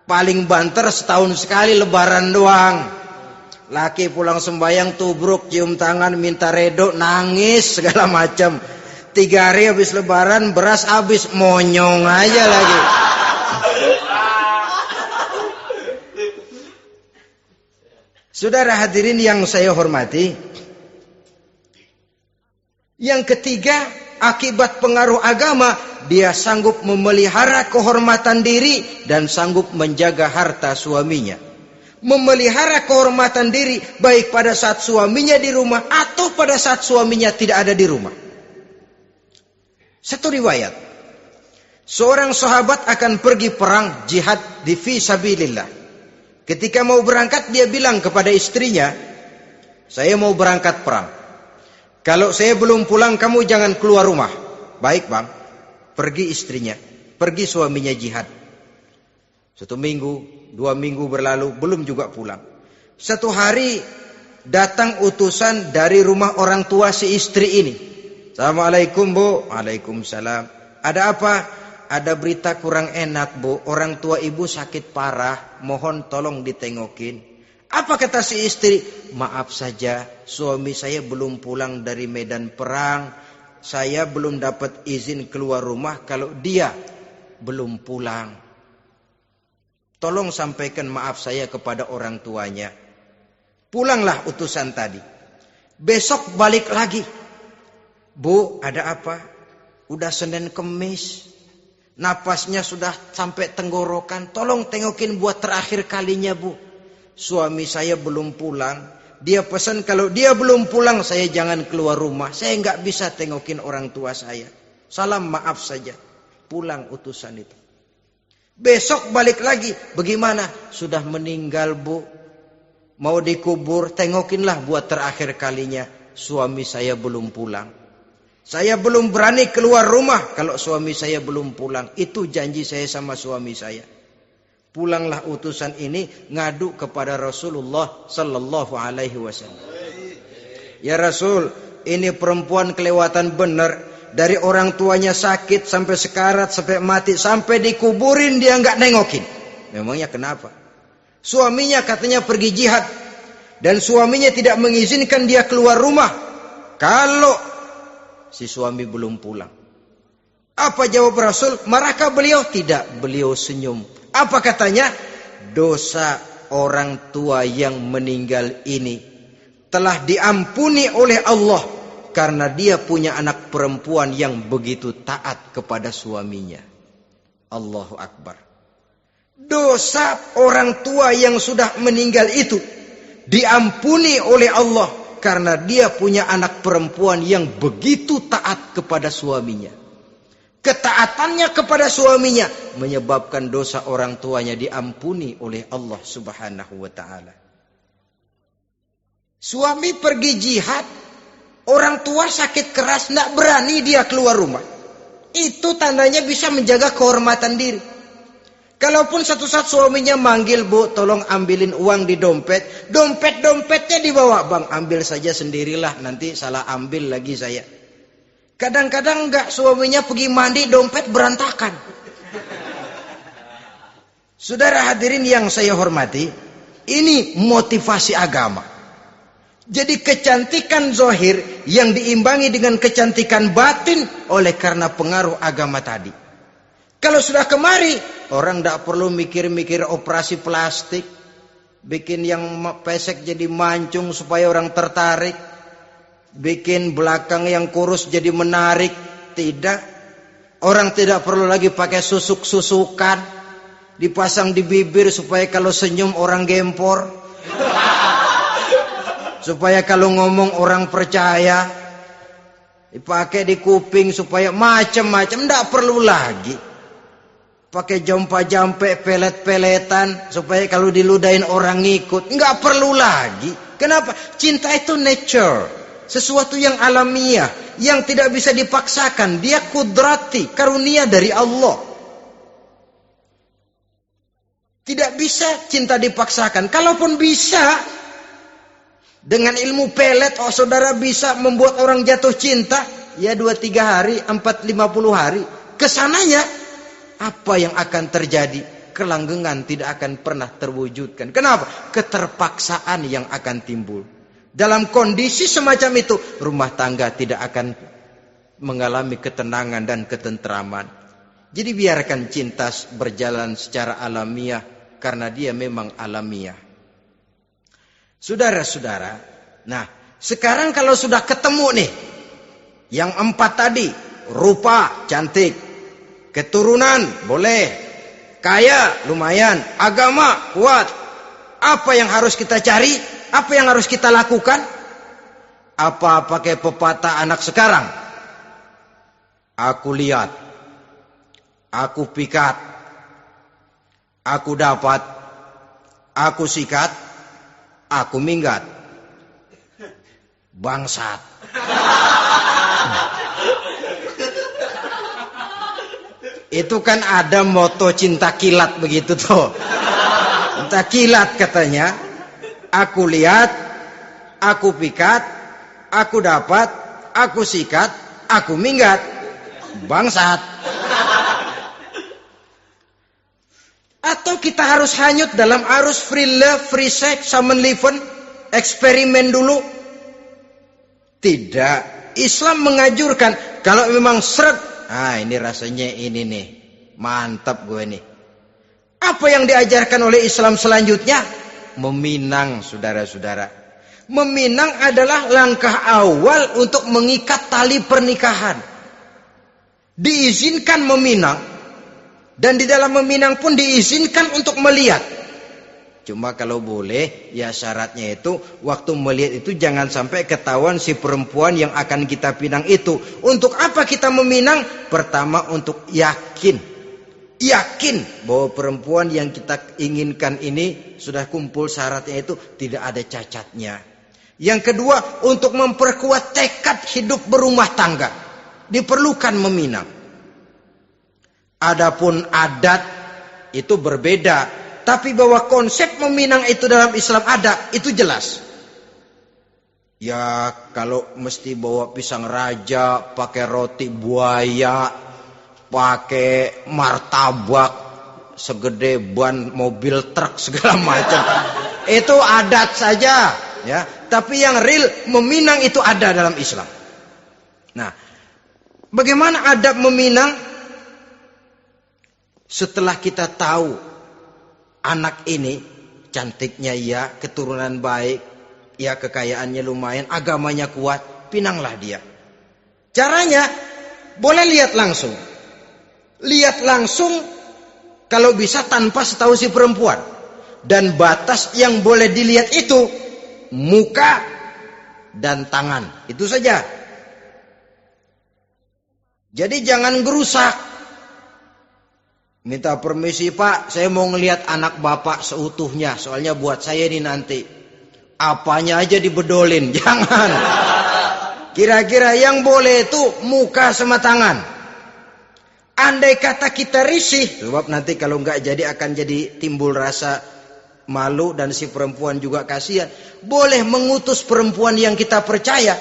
Paling banter setahun sekali lebaran doang. Laki pulang sembahyang tubruk, cium tangan, minta redo, nangis segala macam. 3 hari habis lebaran, beras habis, monyong aja lagi. Saudara hadirin yang saya hormati, yang ketiga, akibat pengaruh agama, dia sanggup memelihara kehormatan diri dan sanggup menjaga harta suaminya. Memelihara kehormatan diri baik pada saat suaminya di rumah atau pada saat suaminya tidak ada di rumah. Satu riwayat, Seorang sahabat akan pergi perang jihad di fi sabilillah. Ketika mau berangkat dia bilang kepada istrinya, saya mau berangkat perang. Kalau saya belum pulang kamu jangan keluar rumah. Baik bang. Pergi istrinya, pergi suaminya jihad. 1 minggu, 2 minggu berlalu, belum juga pulang. Satu hari datang utusan dari rumah orang tua si istri ini. Assalamualaikum bu. Waalaikumsalam. Ada apa? Ada berita kurang enak bu. Orang tua ibu sakit parah. Mohon tolong ditengokin. Apa kata si istri? Maaf saja, suami saya belum pulang dari medan perang. Saya belum dapat izin keluar rumah kalau dia belum pulang. Tolong sampaikan maaf saya kepada orang tuanya. Pulanglah utusan tadi. Besok balik lagi. Bu, ada apa? Udah Senin Kemis. Napasnya sudah sampai tenggorokan. Tolong tengokin buat terakhir kalinya bu. Suami saya belum pulang. Dia pesan kalau dia belum pulang saya jangan keluar rumah. Saya nggak bisa tengokin orang tua saya. Salam maaf saja. Pulang utusan itu. Besok balik lagi. Bagaimana? Sudah meninggal bu. Mau dikubur. Tengokinlah buat terakhir kalinya. Suami saya belum pulang. Saya belum berani keluar rumah kalau suami saya belum pulang. Itu janji saya sama suami saya. Pulanglah utusan ini ngadu kepada Rasulullah sallallahu alaihi wasallam. Ya Rasul, ini perempuan kelewatan benar. Dari orang tuanya sakit sampai sekarat, sampai mati, sampai dikuburin dia nggak nengokin. Memangnya kenapa? Suaminya katanya pergi jihad dan suaminya tidak mengizinkan dia keluar rumah kalau si suami belum pulang. Apa jawab Rasul? Marahkah beliau? Tidak, beliau senyum. Apa katanya? Dosa orang tua yang meninggal ini telah diampuni oleh Allah karena dia punya anak perempuan yang begitu taat kepada suaminya. Allahu Akbar. Dosa orang tua yang sudah meninggal itu diampuni oleh Allah karena dia punya anak perempuan yang begitu taat kepada suaminya. Ketaatannya kepada suaminya menyebabkan dosa orang tuanya diampuni oleh Allah Subhanahu wa taala. Suami pergi jihad, orang tua sakit keras, tidak berani dia keluar rumah. Itu tandanya bisa menjaga kehormatan diri. Kalaupun satu saat suaminya manggil, bu, tolong ambilin uang di dompet. Dompetnya dibawa, bang, ambil saja sendirilah, nanti salah ambil lagi saya. Kadang-kadang enggak, suaminya pergi mandi, dompet berantakan. Saudara hadirin yang saya hormati, ini motivasi agama. Jadi kecantikan zahir yang diimbangi dengan kecantikan batin oleh karena pengaruh agama tadi. Kalau sudah kemari, orang tidak perlu mikir-mikir operasi plastik, bikin yang pesek jadi mancung supaya orang tertarik, bikin belakang yang kurus jadi menarik. Tidak. Orang tidak perlu lagi pakai susuk-susukan, dipasang di bibir supaya kalau senyum orang gempor, supaya kalau ngomong orang percaya, dipakai di kuping supaya macam-macam. Tidak perlu lagi pakai jompa-jampe, pelet-peletan supaya kalau diludahin orang ngikut. Enggak perlu lagi. Kenapa? Cinta itu nature, sesuatu yang alamiah, yang tidak bisa dipaksakan. Dia kudrati, karunia dari Allah. Tidak bisa cinta dipaksakan. Kalaupun bisa, dengan ilmu pelet, oh saudara bisa membuat orang jatuh cinta, ya 2-3 hari, 4-50 hari. Kesananya apa yang akan terjadi? Kelanggengan tidak akan pernah terwujudkan. Kenapa? Keterpaksaan yang akan timbul. Dalam kondisi semacam itu, rumah tangga tidak akan mengalami ketenangan dan ketentraman. Jadi biarkan cinta berjalan secara alamiah, karena dia memang alamiah. Saudara-saudara, nah sekarang kalau sudah ketemu nih, yang 4 tadi, rupa cantik, keturunan boleh, kaya lumayan, agama kuat. Apa yang harus kita cari? Apa yang harus kita lakukan? Apa pakai pepatah anak sekarang? Aku lihat aku pikat, aku dapat, aku sikat, aku minggat. Bangsat. Itu kan ada moto cinta kilat begitu tuh. Cinta kilat katanya. Aku lihat, aku pikat, aku dapat, aku sikat, aku minggat. Bangsat. Atau kita harus hanyut dalam arus free love, free sex, summon living, eksperimen dulu? Tidak. Islam mengajurkan kalau memang seret, ini rasanya ini nih, mantap gue nih. Apa yang diajarkan oleh Islam selanjutnya? Meminang, saudara-saudara. Meminang adalah langkah awal untuk mengikat tali pernikahan. Diizinkan meminang, dan di dalam meminang pun diizinkan untuk melihat. Cuma kalau boleh, ya syaratnya itu waktu melihat itu jangan sampai ketahuan si perempuan yang akan kita pinang itu. Untuk apa kita meminang? Pertama untuk yakin bahwa perempuan yang kita inginkan ini sudah kumpul syaratnya itu, tidak ada cacatnya. Yang kedua, untuk memperkuat tekad hidup berumah tangga, diperlukan meminang. Adapun adat itu berbeda. Tapi bahwa konsep meminang itu dalam Islam ada, itu jelas. Ya kalau mesti bawa pisang raja, pakai roti buaya, pakai martabak segede ban mobil truk segala macam, itu adat saja, ya. Tapi yang real meminang itu ada dalam Islam. Nah, bagaimana adab meminang? Setelah kita tahu anak ini cantiknya ya, keturunan baik, ya kekayaannya lumayan, agamanya kuat, pinanglah dia. Caranya boleh lihat langsung. Lihat langsung kalau bisa tanpa setahu si perempuan. Dan batas yang boleh dilihat itu muka dan tangan. Itu saja. Jadi jangan gerusak. Minta permisi Pak, saya mau ngelihat anak bapak seutuhnya. Soalnya buat saya ini nanti. Apanya aja dibedolin, jangan. Kira-kira yang boleh itu muka sama tangan. Andai kata kita risih, sebab nanti kalau nggak jadi akan jadi timbul rasa malu dan si perempuan juga kasihan. Boleh mengutus perempuan yang kita percaya.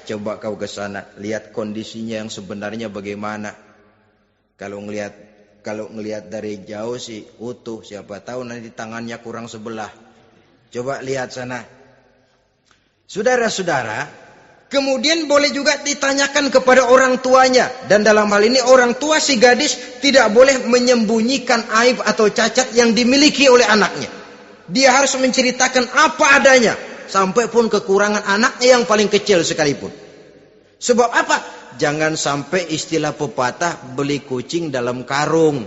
Coba kau ke sana, lihat kondisinya yang sebenarnya bagaimana. Kalau ngelihat dari jauh sih utuh, siapa tahu nanti tangannya kurang sebelah. Coba lihat sana. Saudara-saudara, kemudian boleh juga ditanyakan kepada orang tuanya. Dan dalam hal ini orang tua si gadis tidak boleh menyembunyikan aib atau cacat yang dimiliki oleh anaknya. Dia harus menceritakan apa adanya, sampai pun kekurangan anaknya yang paling kecil sekalipun. Sebab apa? Jangan sampai istilah pepatah beli kucing dalam karung.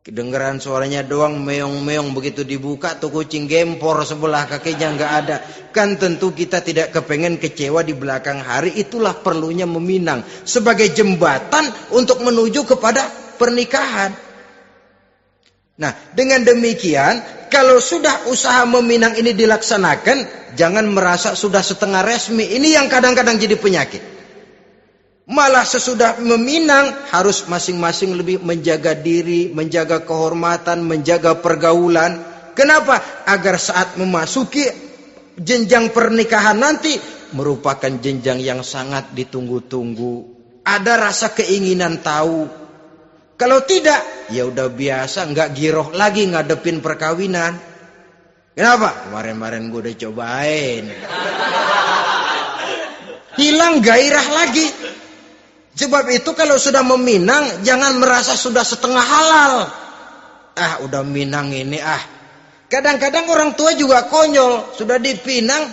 Kedengeran suaranya doang meong-meong, begitu dibuka tuh kucing gempor sebelah kakinya nggak ada. Kan tentu kita tidak kepengen kecewa di belakang hari. Itulah perlunya meminang sebagai jembatan untuk menuju kepada pernikahan. Nah, dengan demikian kalau sudah usaha meminang ini dilaksanakan, jangan merasa sudah setengah resmi. Ini yang kadang-kadang jadi penyakit. Malah sesudah meminang harus masing-masing lebih menjaga diri, menjaga kehormatan, menjaga pergaulan. Kenapa? Agar saat memasuki jenjang pernikahan nanti merupakan jenjang yang sangat ditunggu-tunggu. Ada rasa keinginan tahu. Kalau tidak, ya udah biasa, nggak giroh lagi ngadepin perkawinan. Kenapa? Kemarin-kemarin gue udah cobain. Hilang gairah lagi. Sebab itu kalau sudah meminang, jangan merasa sudah setengah halal. Udah minang ini Kadang-kadang orang tua juga konyol. Sudah dipinang,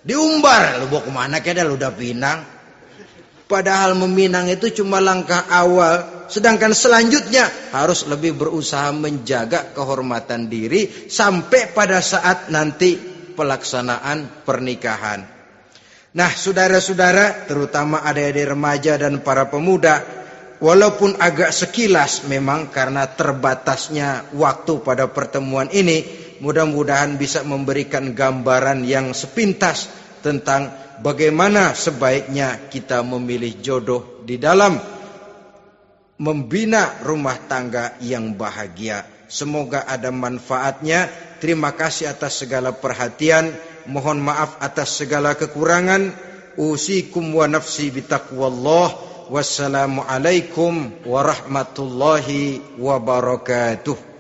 diumbar. Lu bawa kemana keda lu udah pinang? Padahal meminang itu cuma langkah awal. Sedangkan selanjutnya harus lebih berusaha menjaga kehormatan diri sampai pada saat nanti pelaksanaan pernikahan. Nah, saudara-saudara, terutama adik-adik remaja dan para pemuda, walaupun agak sekilas memang karena terbatasnya waktu pada pertemuan ini, mudah-mudahan bisa memberikan gambaran yang sepintas tentang bagaimana sebaiknya kita memilih jodoh di dalam membina rumah tangga yang bahagia. Semoga ada manfaatnya. Terima kasih atas segala perhatian. Mohon maaf atas segala kekurangan. Usikum wa nafsi bitaqwallah. Wassalamualaikum warahmatullahi wabarakatuh.